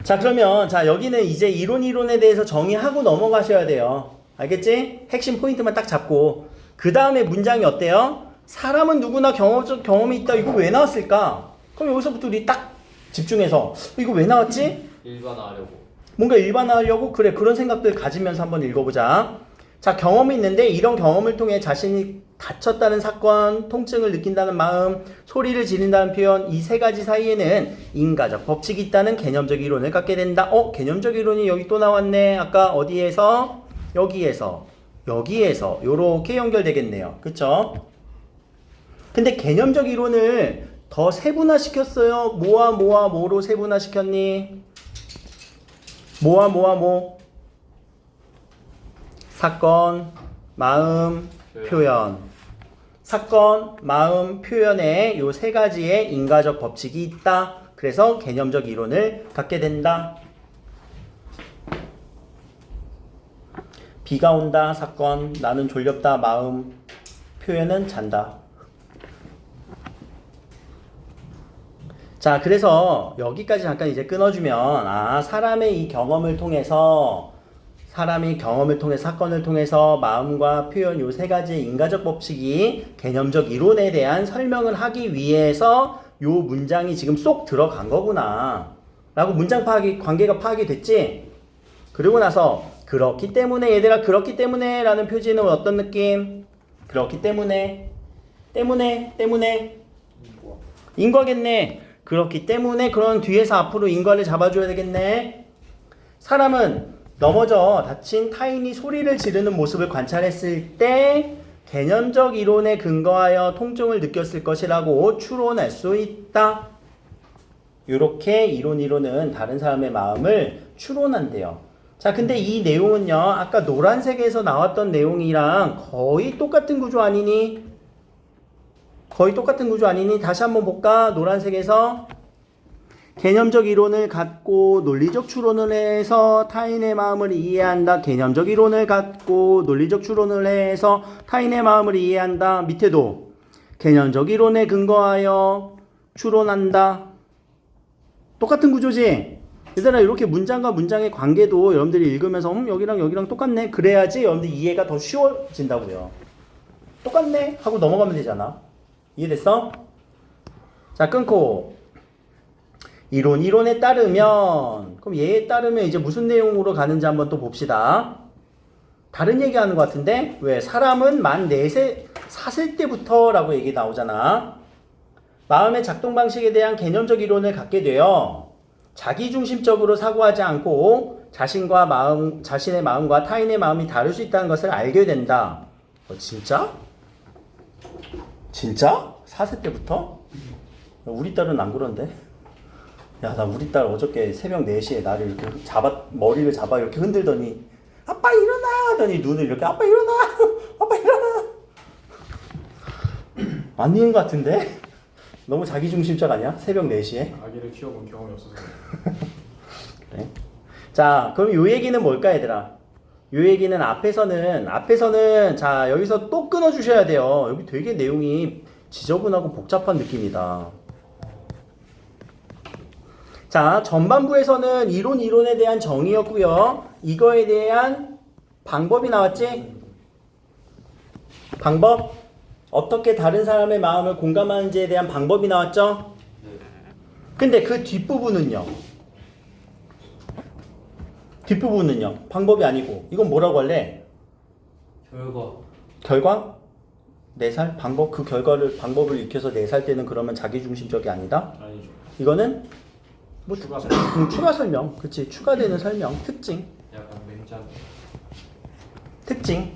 자 그러면 자 여기는 이제 이론에 대해서 정의하고 넘어가셔야 돼요. 알겠지? 핵심 포인트만 딱 잡고 그 다음에 문장이 어때요? 사람은 누구나 경험이 있다. 이거 왜 나왔을까? 그럼 여기서부터 우리 딱 집중해서 이거 왜 나왔지? 일반화하려고. 뭔가 일반화하려고? 그래 그런 생각들 가지면서 한번 읽어보자. 자 경험이 있는데 이런 경험을 통해 자신이 다쳤다는 사건, 통증을 느낀다는 마음, 소리를 지른다는 표현 이 세 가지 사이에는 인과적 법칙이 있다는 개념적 이론을 갖게 된다. 개념적 이론이 여기 또 나왔네. 아까 어디에서? 여기에서 요렇게 연결되겠네요. 그쵸? 근데 개념적 이론을 더 세분화시켰어요. 뭐로 세분화시켰니? 뭐? 사건, 마음, 표현. 사건, 마음, 표현에 요 세 가지의 인과적 법칙이 있다. 그래서 개념적 이론을 갖게 된다. 비가 온다, 사건, 나는 졸렵다, 마음, 표현은 잔다. 자, 그래서 여기까지 잠깐 이제 끊어주면, 사람의 이 경험을 통해서, 사건을 통해서 마음과 표현 요 세 가지의 인과적 법칙이 개념적 이론에 대한 설명을 하기 위해서 요 문장이 지금 쏙 들어간 거구나. 라고 문장 파악이, 관계가 파악이 됐지? 그리고 나서, 그렇기 때문에, 얘들아, 그렇기 때문에 라는 표지는 어떤 느낌? 그렇기 때문에. 인과겠네. 그렇기 때문에 그런 뒤에서 앞으로 인과를 잡아줘야 되겠네. 사람은 넘어져 다친 타인이 소리를 지르는 모습을 관찰했을 때 개념적 이론에 근거하여 통증을 느꼈을 것이라고 추론할 수 있다. 이렇게 이론은 다른 사람의 마음을 추론한대요. 자, 근데 이 내용은요, 아까 노란색에서 나왔던 내용이랑 거의 똑같은 구조 아니니? 다시 한번 볼까? 노란색에서 개념적 이론을 갖고 논리적 추론을 해서 타인의 마음을 이해한다. 개념적 이론을 갖고 논리적 추론을 해서 타인의 마음을 이해한다. 밑에도 개념적 이론에 근거하여 추론한다. 똑같은 구조지? 얘들아, 이렇게 문장과 문장의 관계도 여러분들이 읽으면서 여기랑 똑같네. 그래야지 여러분들 이해가 더 쉬워진다고요. 똑같네 하고 넘어가면 되잖아. 이해됐어? 자, 끊고 이론에 따르면, 그럼 얘에 따르면 이제 무슨 내용으로 가는지 한번 또 봅시다. 다른 얘기하는 것 같은데? 왜? 사람은 만 4세 때부터 라고 얘기 나오잖아. 마음의 작동 방식에 대한 개념적 이론을 갖게 되어 자기중심적으로 사고하지 않고 자신의 마음과 타인의 마음이 다를 수 있다는 것을 알게 된다. 진짜? 4세 때부터? 우리 딸은 안 그런데? 야, 나 우리 딸 어저께 새벽 4시에 나를 이렇게 머리를 잡아 이렇게 흔들더니 아빠 일어나! 하더니 눈을 이렇게 아빠 일어나! 아빠 일어나! 아닌 것 같은데? 너무 자기중심적 아니야? 새벽 4시에? 아기를 키워본 경험이 없어서. 그래. 자, 그럼 요 얘기는 뭘까, 얘들아? 요 얘기는 앞에서는 자, 여기서 또 끊어주셔야 돼요. 여기 되게 내용이 지저분하고 복잡한 느낌이다. 자, 전반부에서는 이론에 대한 정의였고요. 이거에 대한 방법이 나왔지? 방법? 어떻게 다른 사람의 마음을 공감하는지에 대한 방법이 나왔죠? 근데 그 뒷부분은요? 방법이 아니고 이건 뭐라고 할래? 결과? 4살? 그 방법을 익혀서 4살 때는 그러면 자기중심적이 아니다? 아니죠. 이거는 뭐 추가 설명. 추가 설명. 그치, 추가되는 설명. 특징. 약간 맹장. 특징.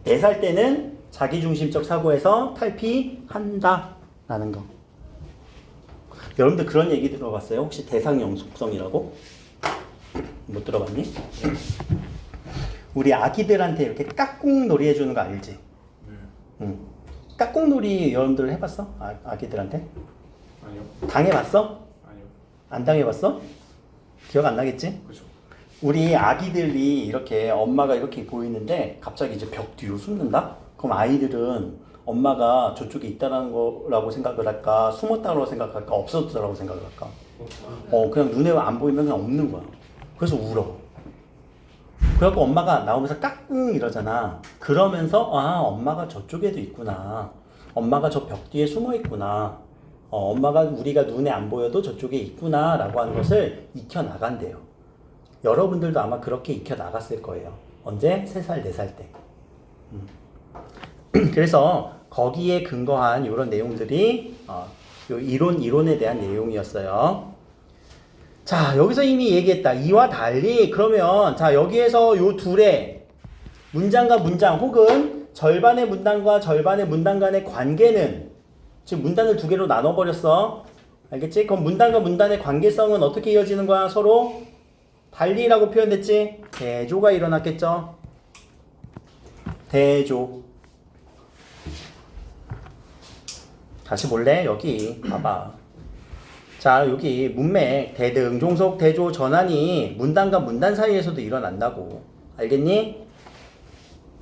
4살 때는 자기중심적 사고에서 탈피한다 라는 거. 여러분들 그런 얘기 들어봤어요? 혹시 대상형 속성이라고? 못 들어봤니? 우리 아기들한테 이렇게 깍꿍놀이 해주는 거 알지? 네. 응. 깍꿍놀이 여러분들 해봤어? 아기들한테? 아니요. 당해봤어? 아니요. 안 당해봤어? 기억 안 나겠지? 그렇죠. 우리 아기들이 이렇게 엄마가 이렇게 보이는데 갑자기 이제 벽 뒤로 숨는다? 그럼 아이들은 엄마가 저쪽에 있다는 거라고 생각을 할까? 숨었다고 생각할까? 없었다고 생각을 할까? 그냥 눈에 안 보이면 그냥 없는 거야. 그래서 울어. 그래갖고 엄마가 나오면서 까꿍 이러잖아. 그러면서 엄마가 저쪽에도 있구나. 엄마가 저 벽 뒤에 숨어 있구나. 엄마가 우리가 눈에 안 보여도 저쪽에 있구나 라고 하는 것을 익혀 나간대요. 여러분들도 아마 그렇게 익혀 나갔을 거예요. 언제? 3살, 4살 때. 그래서 거기에 근거한 이런 내용들이 요 이론에 대한 내용이었어요. 자, 여기서 이미 얘기했다. 이와 달리 그러면 자, 여기에서 요 둘의 문장과 문장 혹은 절반의 문단과 절반의 문단 간의 관계는 지금 문단을 2개로 나눠버렸어. 알겠지? 그럼 문단과 문단의 관계성은 어떻게 이어지는 거야? 서로 달리라고 표현됐지? 대조가 일어났겠죠? 대조. 다시 볼래? 여기 봐봐. 자, 여기 문맥, 대등, 종속, 대조, 전환이 문단과 문단 사이에서도 일어난다고. 알겠니?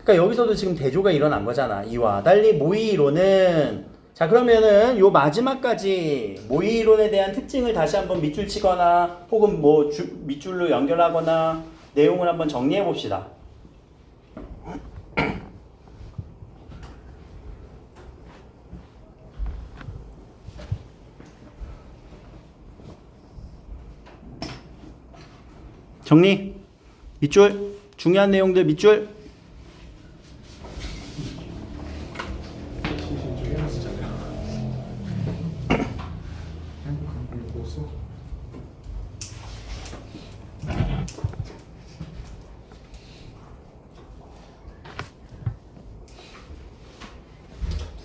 그러니까 여기서도 지금 대조가 일어난 거잖아. 이와 달리 모의이론은 자, 그러면은 요 마지막까지 모의이론에 대한 특징을 다시 한번 밑줄 치거나 혹은 뭐 밑줄로 연결하거나 내용을 한번 정리해 봅시다. 정리. 밑줄. 중요한 내용들 밑줄.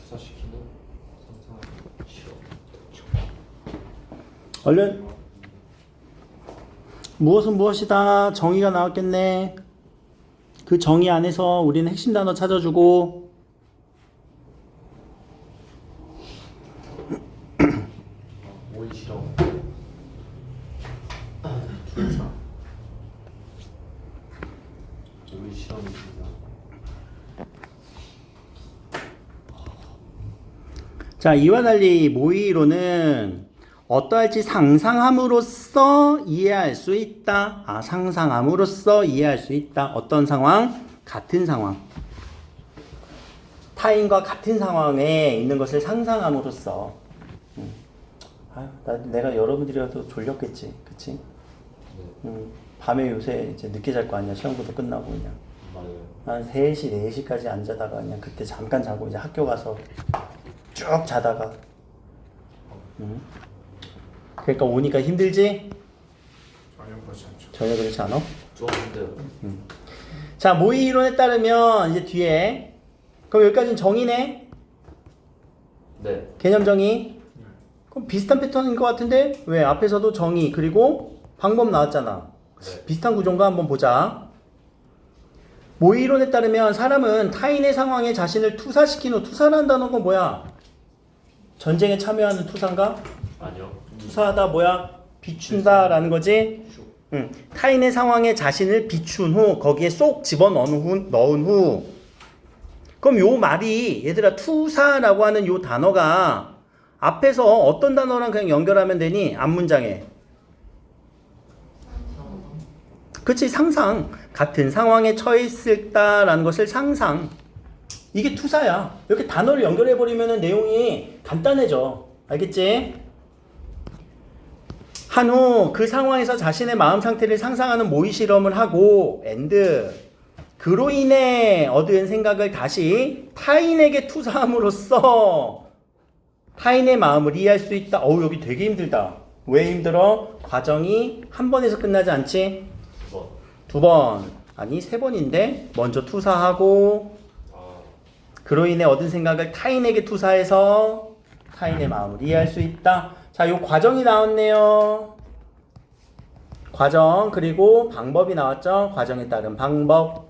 투사시키는 상상하기 싫어. 얼른. 무엇은 무엇이다. 정의가 나왔겠네. 그 정의 안에서 우리는 핵심 단어 찾아주고 모의 실험. 모의 실험이 있습니다. 자, 이와 달리 모의이론은 어떠할지 상상함으로써 이해할 수 있다. 상상함으로써 이해할 수 있다. 어떤 상황? 같은 상황. 타인과 같은 상황에 있는 것을 상상함으로써. 내가 여러분들이라도 졸렸겠지. 그치? 밤에 요새 이제 늦게 잘 거 아니야. 시험부터 끝나고 그냥. 맞아요. 한 3시, 4시까지 안 자다가 그냥 그때 잠깐 자고 이제 학교 가서 쭉 자다가. 그러니까 오니까 힘들지? 전혀 그렇지 않죠. 전혀 그렇지 않아? 좀 힘들어요. 자, 모의 이론에 따르면 이제 뒤에 그럼 여기까지는 정의네? 네. 개념 정의? 그럼 비슷한 패턴인 것 같은데? 왜? 앞에서도 정의 그리고 방법 나왔잖아. 네. 비슷한 구조인가 한번 보자. 모의 이론에 따르면 사람은 타인의 상황에 자신을 투사시키는 투사라는 단어가 뭐야? 전쟁에 참여하는 투사인가? 아니요. 투사하다 뭐야? 비춘다라는 거지? 타인의 상황에 자신을 비춘 후 거기에 쏙 집어넣은 후 그럼 요 말이 얘들아 투사라고 하는 요 단어가 앞에서 어떤 단어랑 그냥 연결하면 되니? 앞문장에 그치 상상 같은 상황에 처해 있을다라는 것을 상상 이게 투사야. 이렇게 단어를 연결해버리면 내용이 간단해져. 알겠지? 한 후 그 상황에서 자신의 마음 상태를 상상하는 모의 실험을 하고 그로 인해 얻은 생각을 다시 타인에게 투사함으로써 타인의 마음을 이해할 수 있다. 여기 되게 힘들다. 왜 힘들어? 과정이 한 번에서 끝나지 않지? 2번. 아니 3번인데 먼저 투사하고 그로 인해 얻은 생각을 타인에게 투사해서 타인의 마음을 이해할 수 있다. 자, 요 과정이 나왔네요. 과정 그리고 방법이 나왔죠. 과정에 따른 방법.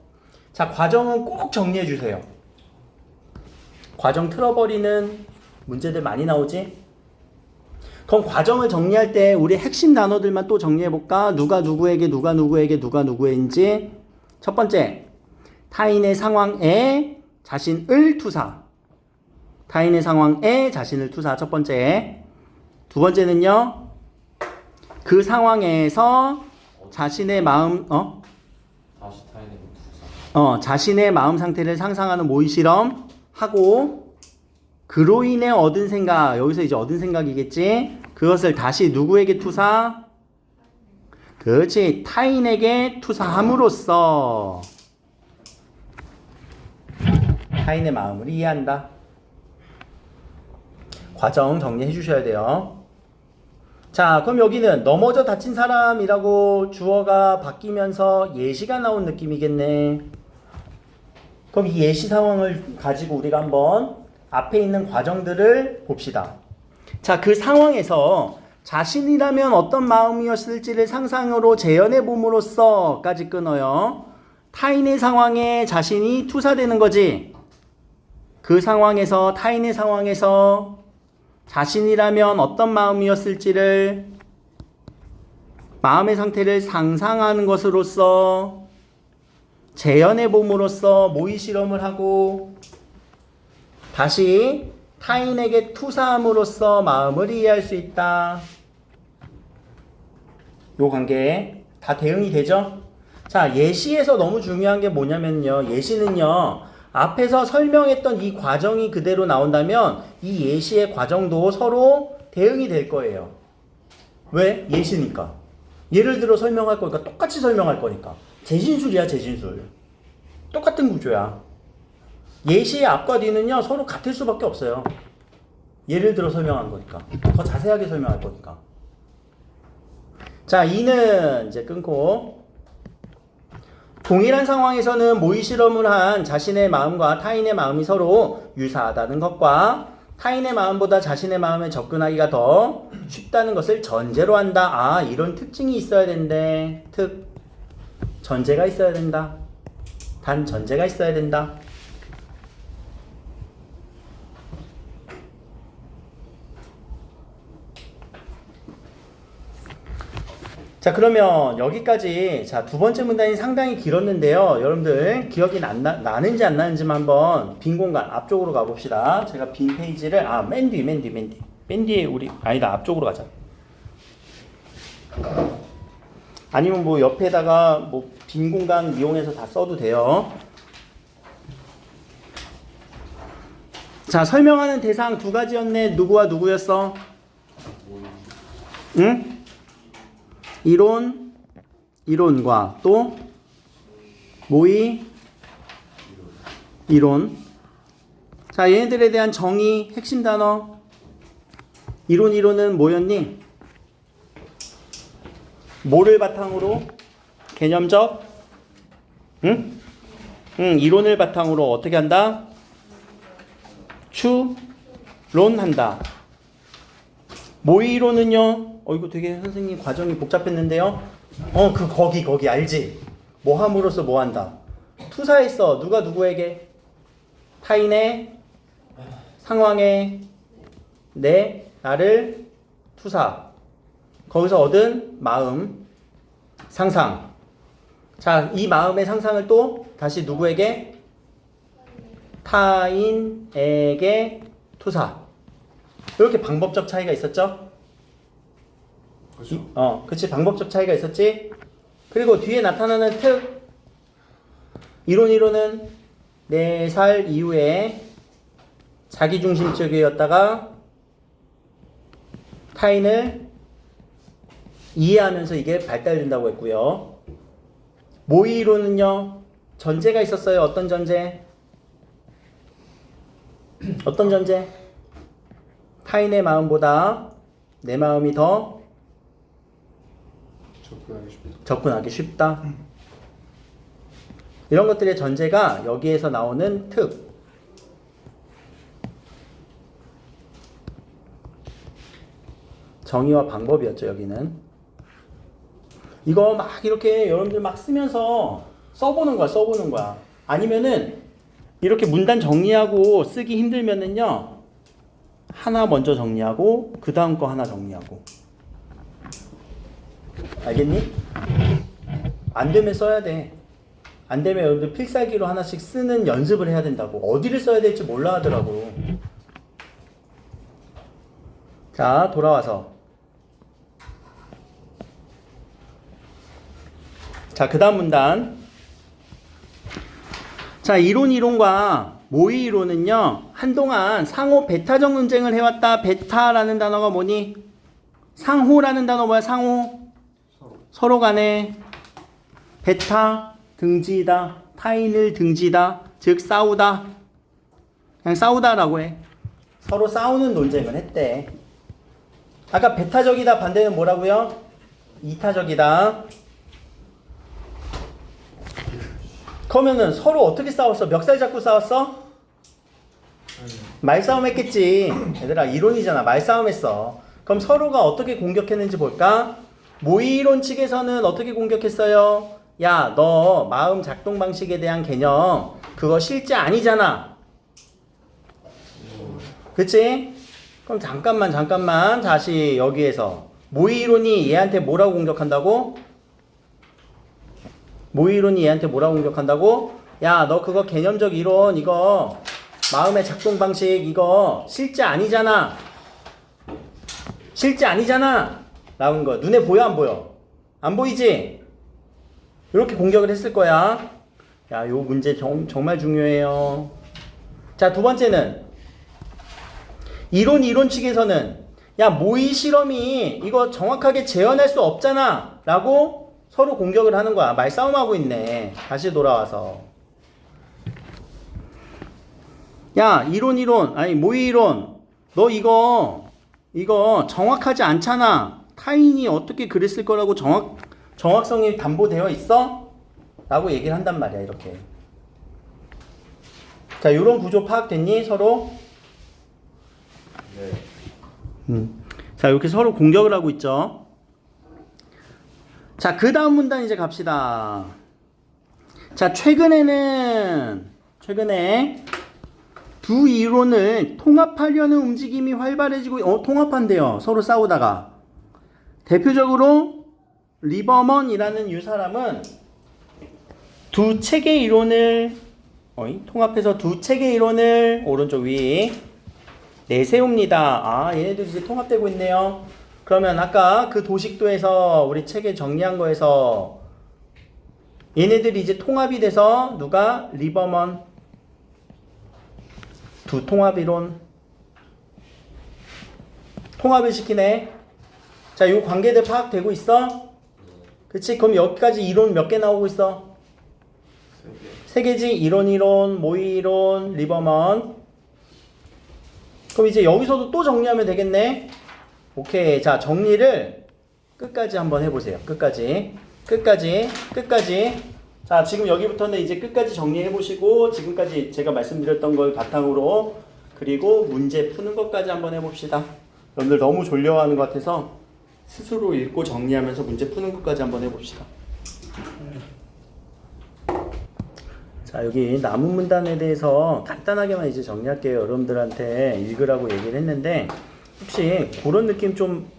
자, 과정은 꼭 정리해 주세요. 과정 틀어버리는 문제들 많이 나오지? 그럼 과정을 정리할 때 우리 핵심 단어들만 또 정리해볼까? 누가 누구에게 누가 누구에게 누가 누구인지. 첫 번째, 타인의 상황에 자신을 투사. 타인의 상황에 자신을 투사. 첫 번째. 두 번째는요, 그 상황에서 자신의 마음, 다시 타인에게 투사. 자신의 마음 상태를 상상하는 모의 실험 하고, 그로 인해 얻은 생각, 여기서 이제 얻은 생각이겠지? 그것을 다시 누구에게 투사? 그렇지, 타인에게 투사함으로써 타인의 마음을 이해한다. 과정 정리해 주셔야 돼요. 자, 그럼 여기는 넘어져 다친 사람이라고 주어가 바뀌면서 예시가 나온 느낌이겠네. 그럼 이 예시 상황을 가지고 우리가 한번 앞에 있는 과정들을 봅시다. 자, 그 상황에서 자신이라면 어떤 마음이었을지를 상상으로 재현해 봄으로써까지 끊어요. 타인의 상황에 자신이 투사되는 거지. 그 상황에서, 타인의 상황에서 자신이라면 어떤 마음이었을지를 마음의 상태를 상상하는 것으로서 재현해 봄으로써 모의 실험을 하고 다시 타인에게 투사함으로써 마음을 이해할 수 있다. 요 관계 다 대응이 되죠? 자, 예시에서 너무 중요한 게 뭐냐면요. 예시는요, 앞에서 설명했던 이 과정이 그대로 나온다면 이 예시의 과정도 서로 대응이 될 거예요. 왜? 예시니까. 예를 들어 설명할 거니까 똑같이 설명할 거니까. 재진술이야, 재진술. 똑같은 구조야. 예시의 앞과 뒤는요, 서로 같을 수밖에 없어요. 예를 들어 설명한 거니까. 더 자세하게 설명할 거니까. 자, 이는 이제 끊고, 동일한 상황에서는 모의 실험을 한 자신의 마음과 타인의 마음이 서로 유사하다는 것과 타인의 마음보다 자신의 마음에 접근하기가 더 쉽다는 것을 전제로 한다. 아, 이런 특징이 있어야 된대. 전제가 있어야 된다. 단 전제가 있어야 된다. 자, 그러면 여기까지, 자, 두 번째 문단이 상당히 길었는데요. 여러분들 기억이 나는지 안 나는지만 한번 빈 공간 앞쪽으로 가봅시다. 제가 빈 페이지를, 맨 뒤에 우리, 아니다, 앞쪽으로 가자. 아니면 뭐 옆에다가 뭐 빈 공간 이용해서 다 써도 돼요. 자, 설명하는 대상 두 가지였네. 누구와 누구였어? 응? 이론과 또 모의 이론. 자, 얘네들에 대한 정의, 핵심 단어. 이론은 뭐였니? 뭐를 바탕으로? 개념적? 응? 이론을 바탕으로 어떻게 한다? 추론한다. 모의 이론은요? 이거 되게 선생님 과정이 복잡했는데요. 거기 알지? 뭐 함으로써 뭐 한다. 투사했어. 누가 누구에게? 타인의 상황에 나를 투사. 거기서 얻은 마음, 상상. 자, 이 마음의 상상을 또 다시 누구에게? 타인에게 투사. 이렇게 방법적 차이가 있었죠? 그렇죠. 그치. 방법적 차이가 있었지? 그리고 뒤에 나타나는 특. 이론은 4살 이후에 자기중심적이었다가 타인을 이해하면서 이게 발달된다고 했고요. 모의 이론은요, 전제가 있었어요. 어떤 전제? 어떤 전제? 타인의 마음보다 내 마음이 더 접근하기 쉽다. 이런 것들의 전제가 여기에서 나오는 특. 정의와 방법이었죠, 여기는. 이거 막 이렇게 여러분들 막 쓰면서 써보는 거야. 아니면은 이렇게 문단 정리하고 쓰기 힘들면은요, 하나 먼저 정리하고 그 다음 거 하나 정리하고. 알겠니? 안 되면 써야 돼. 안 되면 여러분들 필살기로 하나씩 쓰는 연습을 해야 된다고. 어디를 써야 될지 몰라 하더라고. 자, 돌아와서. 자, 그 다음 문단. 자, 이론과 모의 이론은요, 한동안 상호 베타적 논쟁을 해왔다. 베타라는 단어가 뭐니? 상호라는 단어 뭐야? 상호. 서로 간에 베타 등지다. 타인을 등지다. 즉 싸우다. 그냥 싸우다라고 해. 서로 싸우는 논쟁을 했대. 아까 베타적이다 반대는 뭐라고요? 이타적이다. 그러면은 서로 어떻게 싸웠어? 멱살 잡고 싸웠어? 말싸움 했겠지. 얘들아, 이론이잖아. 말싸움 했어. 그럼 서로가 어떻게 공격했는지 볼까? 모의이론 측에서는 어떻게 공격했어요? 야, 너 마음 작동 방식에 대한 개념 그거 실제 아니잖아. 그치? 그럼 잠깐만 다시 여기에서 모의이론이 얘한테 뭐라고 공격한다고? 모의이론이 얘한테 뭐라고 공격한다고? 야, 너 그거 개념적 이론 이거 마음의 작동 방식 이거 실제 아니잖아. 실제 아니잖아. 라는 거. 눈에 보여 안 보여? 안 보이지? 이렇게 공격을 했을 거야. 야, 요 문제 정말 중요해요. 자, 두 번째는 이론 측에서는 야, 모의 실험이 이거 정확하게 재현할 수 없잖아 라고 서로 공격을 하는 거야. 말싸움하고 있네. 다시 돌아와서 야, 아니 모의 이론 너 이거 정확하지 않잖아. 타인이 어떻게 그랬을 거라고 정확성이 담보되어 있어? 라고 얘기를 한단 말이야. 이렇게. 자, 요런 구조 파악됐니? 서로? 네. 자, 이렇게 서로 공격을 하고 있죠. 자, 그 다음 문단 이제 갑시다. 자, 최근에 두 이론을 통합하려는 움직임이 활발해지고, 통합한대요. 서로 싸우다가. 대표적으로 리버먼이라는 이 사람은 두 책의 이론을 통합해서 두 책의 이론을 오른쪽 위 내세웁니다. 아, 얘네들 이제 통합되고 있네요. 그러면 아까 그 도식도에서 우리 책에 정리한 거에서 얘네들이 이제 통합이 돼서 누가? 리버먼. 두 통합 이론. 통합을 시키네. 자, 요 관계들 파악되고 있어? 그치? 그럼 여기까지 이론 몇 개 나오고 있어? 세 개지? 이론, 모의 이론, 리버먼. 그럼 이제 여기서도 또 정리하면 되겠네? 오케이. 자, 정리를 끝까지 한번 해보세요. 끝까지. 자, 지금 여기부터는 이제 끝까지 정리해보시고, 지금까지 제가 말씀드렸던 걸 바탕으로, 그리고 문제 푸는 것까지 한번 해봅시다. 여러분들 너무 졸려하는 것 같아서 스스로 읽고 정리하면서 문제 푸는 것까지 한번 해봅시다. 자, 여기 남은 문단에 대해서 간단하게만 이제 정리할게요. 여러분들한테 읽으라고 얘기를 했는데 혹시 그런 느낌 좀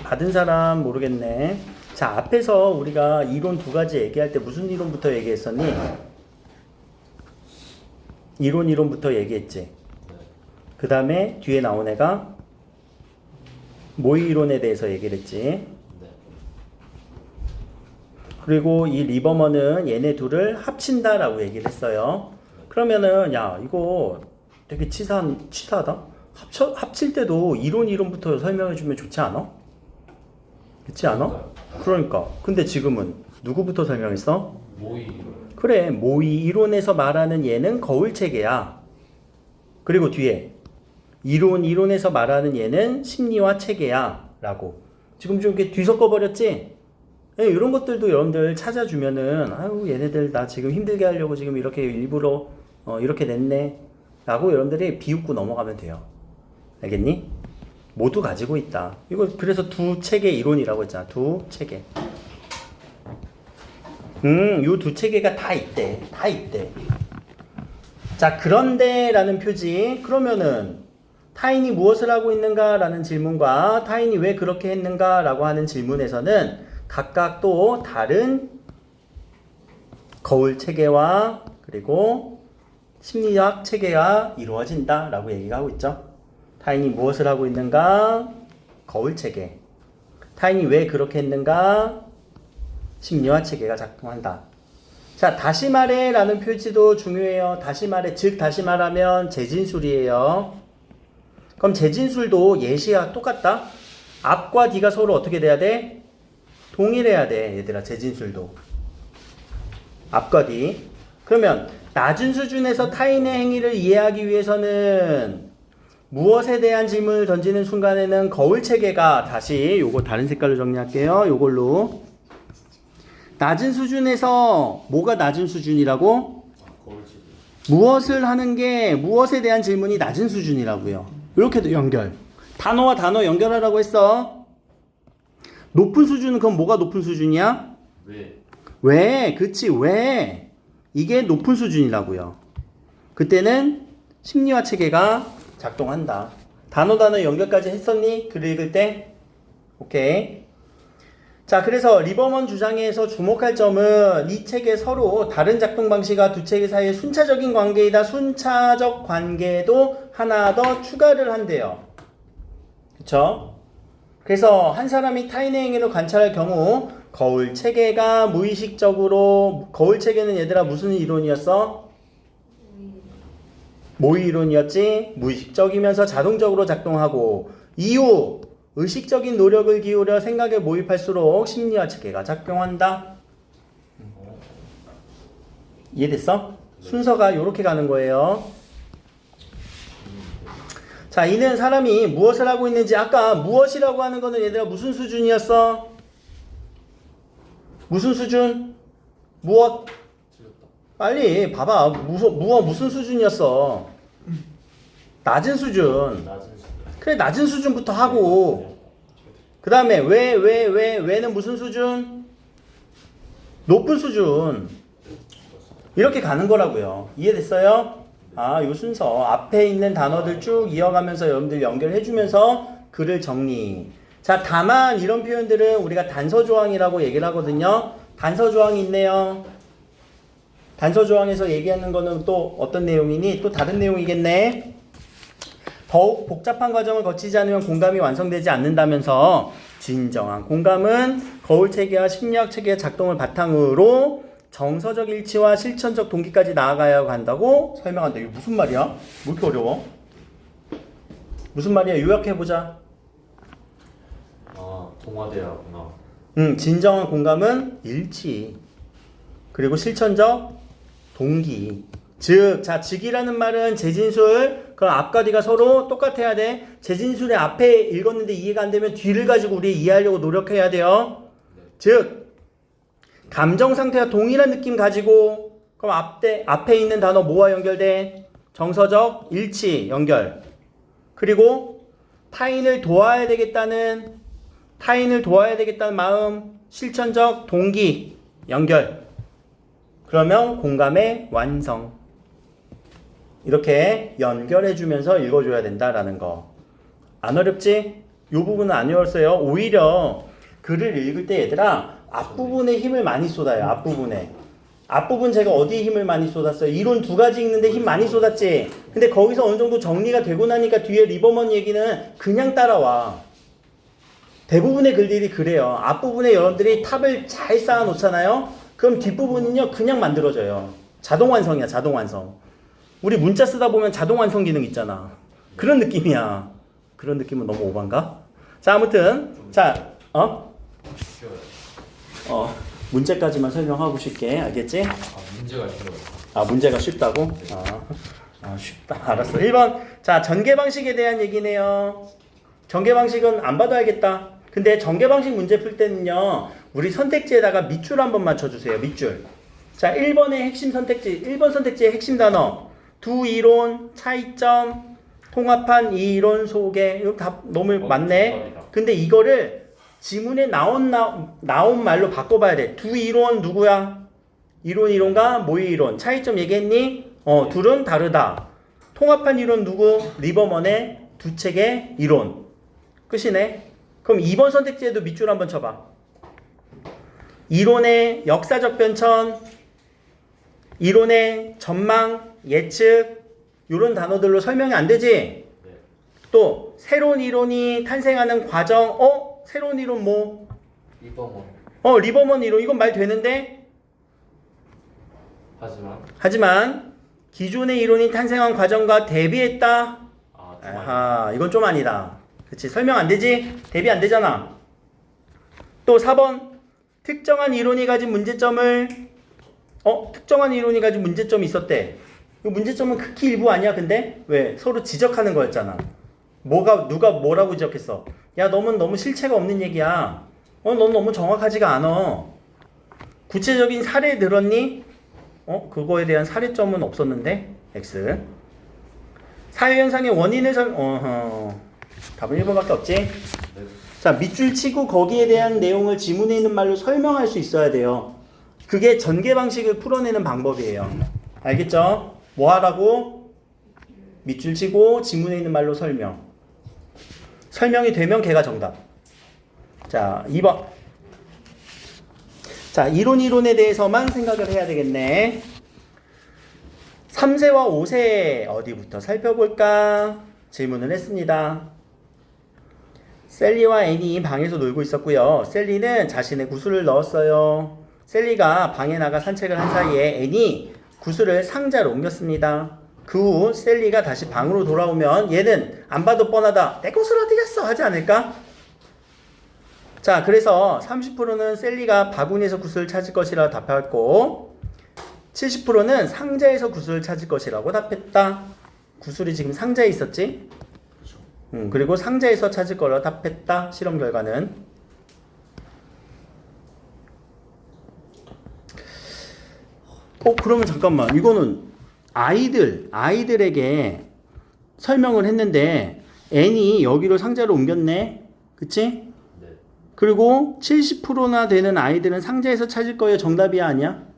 받은 사람 모르겠네. 자, 앞에서 우리가 이론 두 가지 얘기할 때 무슨 이론부터 얘기했었니? 이론부터 얘기했지. 그 다음에 뒤에 나온 애가 모의 이론에 대해서 얘기를 했지. 그리고 이 리버먼은 얘네 둘을 합친다라고 얘기를 했어요. 그러면은 야, 이거 되게 치사하다. 합칠 때도 이론부터 설명해주면 좋지 않아? 그렇지 않아? 그러니까. 근데 지금은 누구부터 설명했어? 모의. 그래, 모의 이론에서 말하는 얘는 거울 체계야. 그리고 뒤에 이론에서 말하는 얘는 심리와 체계야 라고. 지금 좀 이렇게 뒤섞어 버렸지? 네, 이런 것들도 여러분들 찾아주면은 아유, 얘네들 나 지금 힘들게 하려고 지금 이렇게 일부러 이렇게 냈네 라고 여러분들이 비웃고 넘어가면 돼요. 알겠니? 모두 가지고 있다. 이거 그래서 두 체계 이론이라고 했잖아. 두 체계. 요 두 체계가 다 있대. 자, 그런데 라는 표지. 그러면은 타인이 무엇을 하고 있는가 라는 질문과 타인이 왜 그렇게 했는가 라고 하는 질문에서는 각각 또 다른 거울 체계와 그리고 심리학 체계가 이루어진다 라고 얘기가 하고 있죠. 타인이 무엇을 하고 있는가? 거울 체계. 타인이 왜 그렇게 했는가? 심리화 체계가 작동한다. 자, 다시 말해 라는 표지도 중요해요. 다시 말해, 즉 다시 말하면 재진술이에요. 그럼 재진술도 예시와 똑같다. 앞과 뒤가 서로 어떻게 돼야 돼? 동일해야 돼, 얘들아. 재진술도 앞과 뒤. 그러면 낮은 수준에서 타인의 행위를 이해하기 위해서는 무엇에 대한 질문을 던지는 순간에는 거울 체계가, 다시 요거 다른 색깔로 정리할게요. 요걸로. 낮은 수준에서 뭐가 낮은 수준이라고? 거울치기. 무엇을 하는 게, 무엇에 대한 질문이 낮은 수준이라고요. 이렇게도 연결. 단어와 단어 연결하라고 했어. 높은 수준은 그럼 뭐가 높은 수준이야? 왜? 왜? 그치, 왜? 이게 높은 수준이라고요. 그때는 심리화 체계가 작동한다. 단어 연결까지 했었니? 글 읽을 때? 오케이. 자, 그래서 리버먼 주장에서 주목할 점은 이 책에 서로 다른 작동 방식과 두 책의 사이의 순차적인 관계이다. 순차적 관계도 하나 더 추가를 한대요. 그쵸? 그래서 한 사람이 타인의 행위를 관찰할 경우 거울 체계가 무의식적으로, 거울 체계는 얘들아 무슨 이론이었어? 모의 이론이었지? 무의식적이면서 자동적으로 작동하고, 이후 의식적인 노력을 기울여 생각에 몰입할수록 심리화 체계가 작동한다. 이해됐어? 순서가 이렇게 가는 거예요. 자, 이는 사람이 무엇을 하고 있는지, 아까 무엇이라고 하는 거는 얘들아 무슨 수준이었어? 무슨 수준? 무엇? 빨리 봐봐. 무슨 수준이었어? 낮은 수준. 낮은 수준. 그래, 낮은 수준부터 하고, 그 다음에 왜는 무슨 수준? 높은 수준. 이렇게 가는 거라고요. 이해됐어요? 아, 요 순서. 앞에 있는 단어들 쭉 이어가면서 여러분들 연결해주면서 글을 정리. 자, 다만 이런 표현들은 우리가 단서조항이라고 얘기를 하거든요. 단서조항이 있네요. 단서조항에서 얘기하는 거는 또 어떤 내용이니? 또 다른 내용이겠네. 더욱 복잡한 과정을 거치지 않으면 공감이 완성되지 않는다면서, 진정한 공감은 거울 체계와 심리학 체계의 작동을 바탕으로 정서적 일치와 실천적 동기까지 나아가야 한다고 설명한다. 이게 무슨 말이야? 왜 이렇게 어려워? 무슨 말이야? 요약해보자. 아, 동화대야구나. 진정한 공감은 일치, 그리고 실천적 동기. 즉, 자, 즉이라는 말은 재진술, 그럼 앞과 뒤가 서로 똑같아야 돼. 재진술의 앞에 읽었는데 이해가 안 되면 뒤를 가지고 우리 이해하려고 노력해야 돼요. 즉, 감정 상태와 동일한 느낌 가지고, 그럼 앞에 있는 단어 뭐와 연결돼? 정서적 일치 연결. 그리고 타인을 도와야 되겠다는 마음, 실천적 동기 연결. 그러면 공감의 완성. 이렇게 연결해주면서 읽어줘야 된다라는 거. 안 어렵지? 이 부분은 안 어려웠어요. 오히려 글을 읽을 때 얘들아 앞부분에 힘을 많이 쏟아요. 앞부분 제가 어디에 힘을 많이 쏟았어요? 이론 두 가지 읽는데 힘 많이 쏟았지? 근데 거기서 어느 정도 정리가 되고 나니까 뒤에 리버먼 얘기는 그냥 따라와. 대부분의 글들이 그래요. 앞부분에 여러분들이 탑을 잘 쌓아 놓잖아요? 그럼 뒷부분은요 그냥 만들어져요. 자동 완성이야, 자동 완성. 우리 문자 쓰다 보면 자동 완성 기능 있잖아. 그런 느낌이야. 그런 느낌은 너무 오반가? 자, 아무튼 문제까지만 설명하고 쉽게. 알겠지? 아, 문제가 싫어요. 아, 문제가 쉽다고? 쉽다. 알았어. 1번. 자, 전개 방식에 대한 얘기네요. 전개 방식은 안 봐도 알겠다. 근데 전개 방식 문제 풀 때는요, 우리 선택지에다가 밑줄 한번 맞춰주세요. 밑줄. 자, 1번의 핵심 선택지, 1번 선택지의 핵심 단어. 두 이론, 차이점, 통합한 이 이론 소개. 이거 다 너무 많네. 근데 이거를 지문에 나온 말로 바꿔봐야 돼. 두 이론 누구야? 이론과 모의 이론. 차이점 얘기했니? 둘은 다르다. 통합한 이론 누구? 리버먼의 두 책의 이론. 끝이네. 그럼 2번 선택지에도 밑줄 한번 쳐봐. 이론의 역사적 변천, 이론의 전망, 예측 이런 단어들로 설명이 안 되지? 네. 또 새로운 이론이 탄생하는 과정, 새로운 이론 뭐? 리버먼. 리버먼 이론 이건 말 되는데? 하지만 기존의 이론이 탄생한 과정과 대비했다. 아하, 이건 좀 아니다. 그치, 설명 안 되지? 대비 안 되잖아. 또 4번 특정한 이론이 가진 문제점을 특정한 이론이 가진 문제점이 있었대. 이 문제점은 극히 일부 아니야. 근데 왜? 서로 지적하는 거였잖아. 누가 뭐라고 지적했어? 야, 너는 너무 실체가 없는 얘기야. 넌 너무 정확하지가 않아. 구체적인 사례 들었니? 그거에 대한 사례점은 없었는데 X. 사회현상의 원인을 답은 1번밖에 없지? 네. 자, 밑줄 치고 거기에 대한 내용을 지문에 있는 말로 설명할 수 있어야 돼요. 그게 전개 방식을 풀어내는 방법이에요. 알겠죠? 뭐 하라고? 밑줄 치고 지문에 있는 말로 설명. 설명이 되면 걔가 정답. 자, 2번. 자, 이론에 대해서만 생각을 해야 되겠네. 3세와 5세 어디부터 살펴볼까? 질문을 했습니다. 셀리와 애니 방에서 놀고 있었고요. 셀리는 자신의 구슬을 넣었어요. 셀리가 방에 나가 산책을 한 사이에 애니 구슬을 상자로 옮겼습니다. 그 후 셀리가 다시 방으로 돌아오면 얘는 안 봐도 뻔하다. 내 구슬 어디 갔어? 하지 않을까? 자, 그래서 30%는 셀리가 바구니에서 구슬을 찾을 것이라고 답했고 70%는 상자에서 구슬을 찾을 것이라고 답했다. 구슬이 지금 상자에 있었지? 그리고 상자에서 찾을 거라고 답했다. 실험 결과는. 그러면 잠깐만. 이거는 아이들에게 설명을 했는데 N이 여기로 상자로 옮겼네. 그치? 네. 그리고 70%나 되는 아이들은 상자에서 찾을 거예요. 정답이야, 아니야?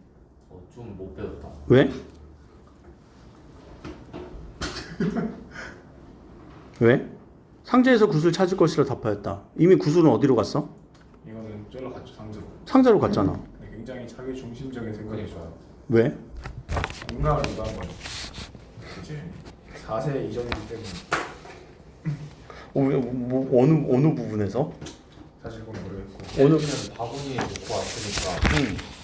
좀 못 배웠다. 왜? 왜? 상자에서 구슬 찾을 것이라 답하였다. 이미 구슬은 어디로 갔어? 이거는 쫄러 갔죠, 상자로. 상자로 갔잖아. 굉장히 자기 중심적인 생각이 좋아요. 왜? 공감을 못한 거죠. 그치? 4세 이전이기 때문에 어느 부분에서? 사실 그건 모르겠고. 셀리는 바구니에 놓고 왔으니까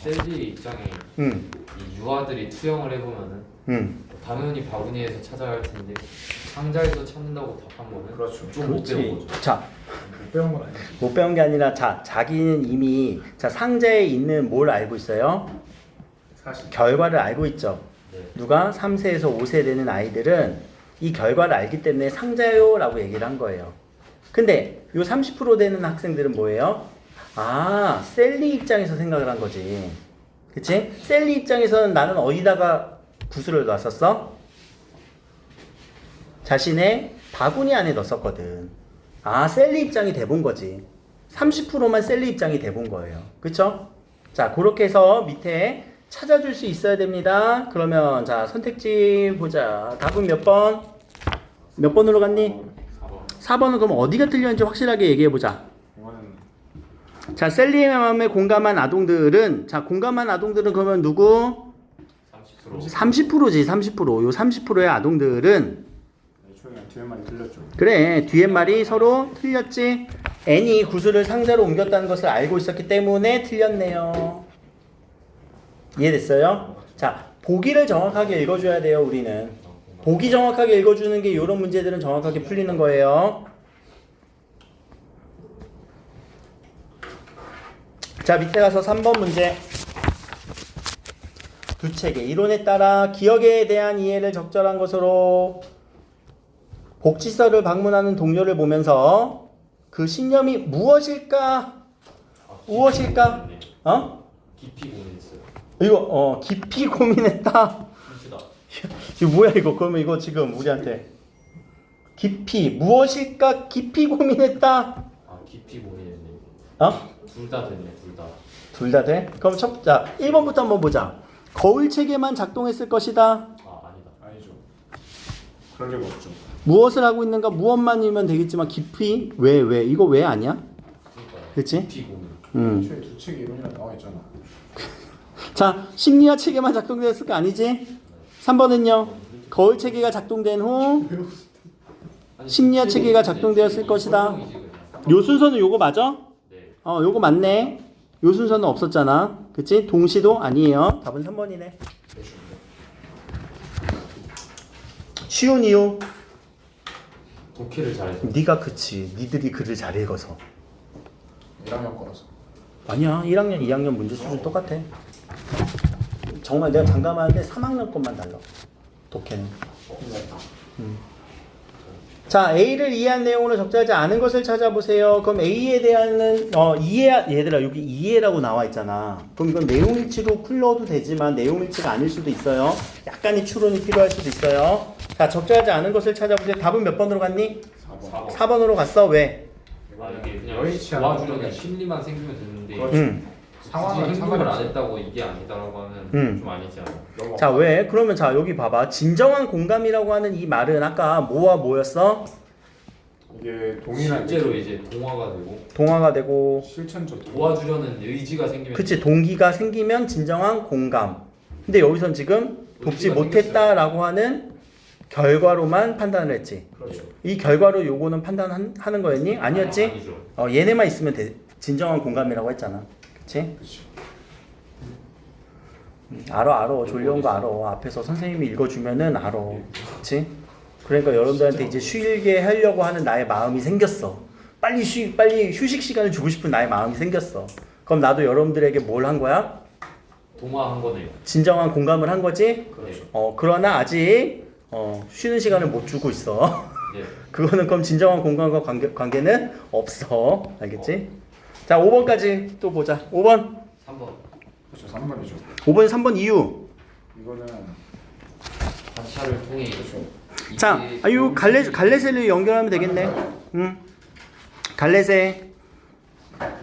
셀리 입장에 이 유아들이 투영을 해보면은 당연히 바구니에서 찾아야 할 텐데 상자에서 찾는다고 답한 거는 그렇죠. 좀 못 배운 거죠. 자, 못 배운 건 아니지. 못 배운 게 아니라 자기는 이미 상자에 있는 뭘 알고 있어요? 사실. 결과를 알고 있죠. 네. 누가 3세에서 5세 되는 아이들은 이 결과를 알기 때문에 상자요 라고 얘기를 한 거예요. 근데 요 30% 되는 학생들은 뭐예요? 셀리 입장에서 생각을 한 거지. 그치? 셀리 입장에서는 나는 어디다가 구슬을 놨었어? 자신의 바구니 안에 넣었거든. 셀리 입장이 돼본 거지. 30%만 셀리 입장이 돼본 거예요. 그쵸? 자, 그렇게 해서 밑에 찾아줄 수 있어야 됩니다. 그러면 자, 선택지 보자. 답은 몇 번? 몇 번으로 갔니? 4번. 4번은 그럼 어디가 틀렸는지 확실하게 얘기해보자. 이거는 자, 셀리의 마음에 공감한 아동들은, 그러면 누구? 30%지, 30%. 요 30%의 아동들은, 애초에 뒤에 말이 틀렸죠. 그래, 뒤에 말이 서로 틀렸지. N이 구슬을 상자로 옮겼다는 것을 알고 있었기 때문에 틀렸네요. 이해됐어요? 자, 보기를 정확하게 읽어줘야 돼요, 우리는. 보기 정확하게 읽어주는 게 이런 문제들은 정확하게 풀리는 거예요. 자, 밑에 가서 3번 문제. 두 책의 이론에 따라 기억에 대한 이해를 적절한 것으로 복지서를 방문하는 동료를 보면서 그 신념이 무엇일까? 무엇일까? 깊이 고민했어요. 이거 깊이 고민했다. 진짜. 이거 뭐야 이거? 그러면 이거 지금 우리한테 깊이 무엇일까? 깊이 고민했다. 깊이 고민했네. 둘 다 됐네, 둘 다. 둘 다 돼? 그럼 자 1번부터 한번 보자. 거울체계만 작동했을 것이다. 아니다. 아니죠. 그럴 리가 없죠. 무엇을 하고 있는가 무엇만이면 되겠지만 깊이 왜 이거 왜 아니야? 그러니까 그치? 비공유. 애초에 두 책의 이론이라 나와 있잖아. 자, 심리학 체계만 작동되었을 거 아니지? 3번은요. 거울 체계가 작동된 후 아니, 심리학 비공유 체계가 이제 작동되었을 이 것이다. 설명이지, 그냥. 요 순서는 요거 맞아? 네. 요거 맞네. 요 순서는 없었잖아. 그치? 동시도 아니에요. 답은 3번이네. 쉬운 이유. 독해를 잘해서. 네가 그치. 니들이 글을 잘 읽어서. 1학년 거라서. 아니야. 1학년, 2학년 문제 수준 똑같아. 정말 내가 장담하는데 3학년 것만 달라. 독해는. 자, A를 이해한 내용으로 적절하지 않은 것을 찾아보세요. 그럼 A에 대한은 얘들아 여기 이해라고 나와 있잖아. 그럼 이건 내용일치로 풀러도 되지만 내용일치가 아닐 수도 있어요. 약간의 추론이 필요할 수도 있어요. 자, 적절하지 않은 것을 찾아보세요. 답은 몇 번으로 갔니? 4번. 4번으로 갔어. 왜? 아 이게 그냥 여의치 않은 도와주려는 거네. 심리만 생기면 되는데 그렇지. 상황을 상황은 행동을 안 상관없어. 했다고 이게 아니다라고 하면 좀 아니지 않아? 너무 자, 왜? 그러면 자, 여기 봐봐. 진정한 공감이라고 하는 이 말은 아까 뭐와 뭐였어? 이게 동일한 실제로 이제 동화가 되고 동화가 되고 실천적 도와주려는 의지가 생기면 그치, 동기가 생기면 진정한 공감. 근데 여기선 지금 돕지 의지가 못했다라고 하는 결과로만 판단을 했지. 그렇죠. 이 결과로 요거는 판단하는 거였니? 아니었지? 아니죠. 얘네만 있으면 진정한 공감이라고 했잖아. 그치? 그렇죠. 알아. 졸려온 거 알아. 앞에서 선생님이 읽어주면은 알아. 그치? 그러니까 여러분들한테 이제 쉬게 하려고 하는 나의 마음이 생겼어. 빨리 휴식 시간을 주고 싶은 나의 마음이 생겼어. 그럼 나도 여러분들에게 뭘 한 거야? 동화한 거네요. 진정한 공감을 한 거지? 그렇죠. 그러나 아직 쉬는 시간을 못 주고 있어. 예. 그거는 그럼 진정한 공감과 관계는 없어. 알겠지? 자, 5번까지 또 보자. 5번. 3번 그렇죠. 3번이죠. 5번, 3번 이유. 이거는 관찰을 통해 그렇죠. 자, 요 갈래새를 연결하면 되겠네. 갈래새.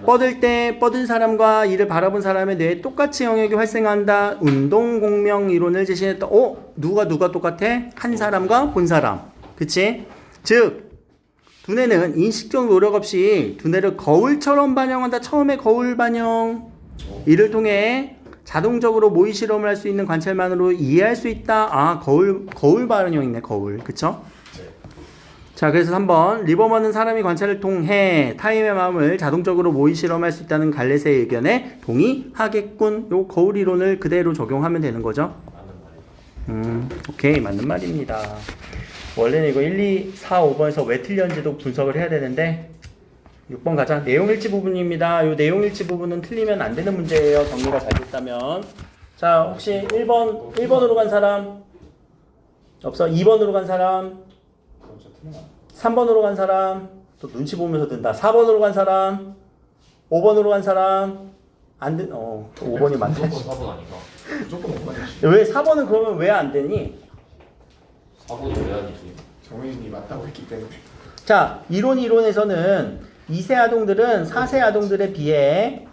뻗을 때 뻗은 사람과 이를 바라본 사람의 뇌에 똑같이 영역이 활성한다. 운동 공명 이론을 제시했다. 누가 똑같아? 한 사람과 본 사람. 그치? 즉 두뇌는 인식적 노력 없이 두뇌를 거울처럼 반영한다. 처음에 거울 반영. 이를 통해 자동적으로 모의 실험을 할 수 있는 관찰만으로 이해할 수 있다. 거울 반영이네. 거울. 그쵸? 자, 그래서 3번 리버먼은 사람이 관찰을 통해 타인의 마음을 자동적으로 모의 실험할 수 있다는 갈레세의 의견에 동의하겠군. 요 거울 이론을 그대로 적용하면 되는 거죠. 오케이, 맞는 말입니다. 원래는 이거 1, 2, 4, 5번에서 왜 틀렸는지도 분석을 해야 되는데 6번 가자. 내용일치 부분입니다. 요 내용일치 부분은 틀리면 안 되는 문제예요. 정리가 잘 됐다면. 자, 혹시 1번으로 간 사람? 없어? 2번으로 간 사람? 3번으로 간 사람? 또 눈치 보면서 든다. 4번으로 간 사람? 5번으로 간 사람? 안 된, 또 5번이 맞네. 무조건 4번 아닌가? 무조건 5번이지. 왜 4번은 그러면 왜 안 되니? 4번은 왜 아니지? 정의진이 맞다고 했기 때문에. 자, 이론에서는 2세 아동들은 4세 아동들에 비해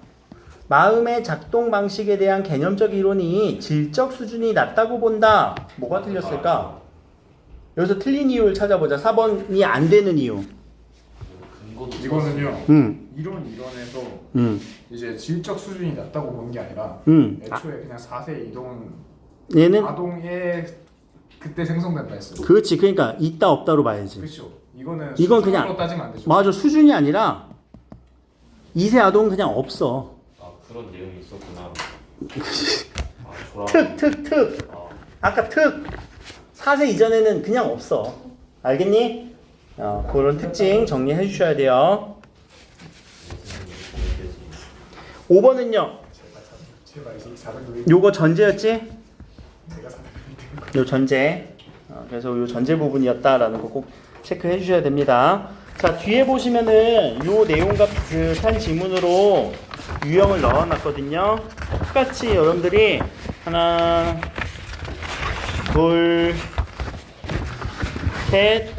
마음의 작동 방식에 대한 개념적 이론이 질적 수준이 낮다고 본다. 뭐가 틀렸을까? 여기서 틀린 이유를 찾아보자. 4번이 안 되는 이유. 근거도 이거는요. 음. 이론에서 음. 이제 질적 수준이 낮다고 본 게 아니라 애초에 그냥 4세 이동 얘는 아동에 그때 생성된다 했어. 그렇지. 그러니까 있다 없다로 봐야지. 그렇죠. 이건 이건 수준으로 그냥- 따지면 안 되죠. 맞아. 수준이 아니라 2세 아동은 그냥 없어. 아 그런 내용이 있었구나. 아 특. 아까 특. 4세 이전에는 그냥 없어. 알겠니? 그런 특징 정리해 주셔야 돼요. 5번은요. 제발 이제 400 요거 전제였지? 제가 400 요 전제. 그래서 요 전제 부분이었다라는 거 꼭 체크해 주셔야 됩니다. 자, 뒤에 보시면은 요 내용과 비슷한 지문으로 유형을 넣어놨거든요. 똑같이 여러분들이 하나, 둘, 셋,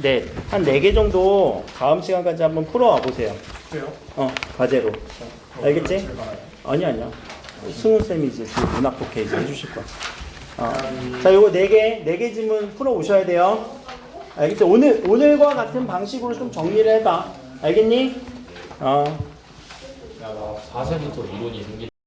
넷. 한 4개 정도 다음 시간까지 한번 풀어와 보세요. 그래요? 과제로. 알겠지? 제일 많아요. 아니야. 승우쌤이 이제 그 문학 독해 이제 해주실 거야. 자, 요거 4개 지문 풀어 오셔야 돼요. 알겠지? 오늘과 같은 방식으로 좀 정리를 해봐. 알겠니? 야, 나 4세부터 이론이 생기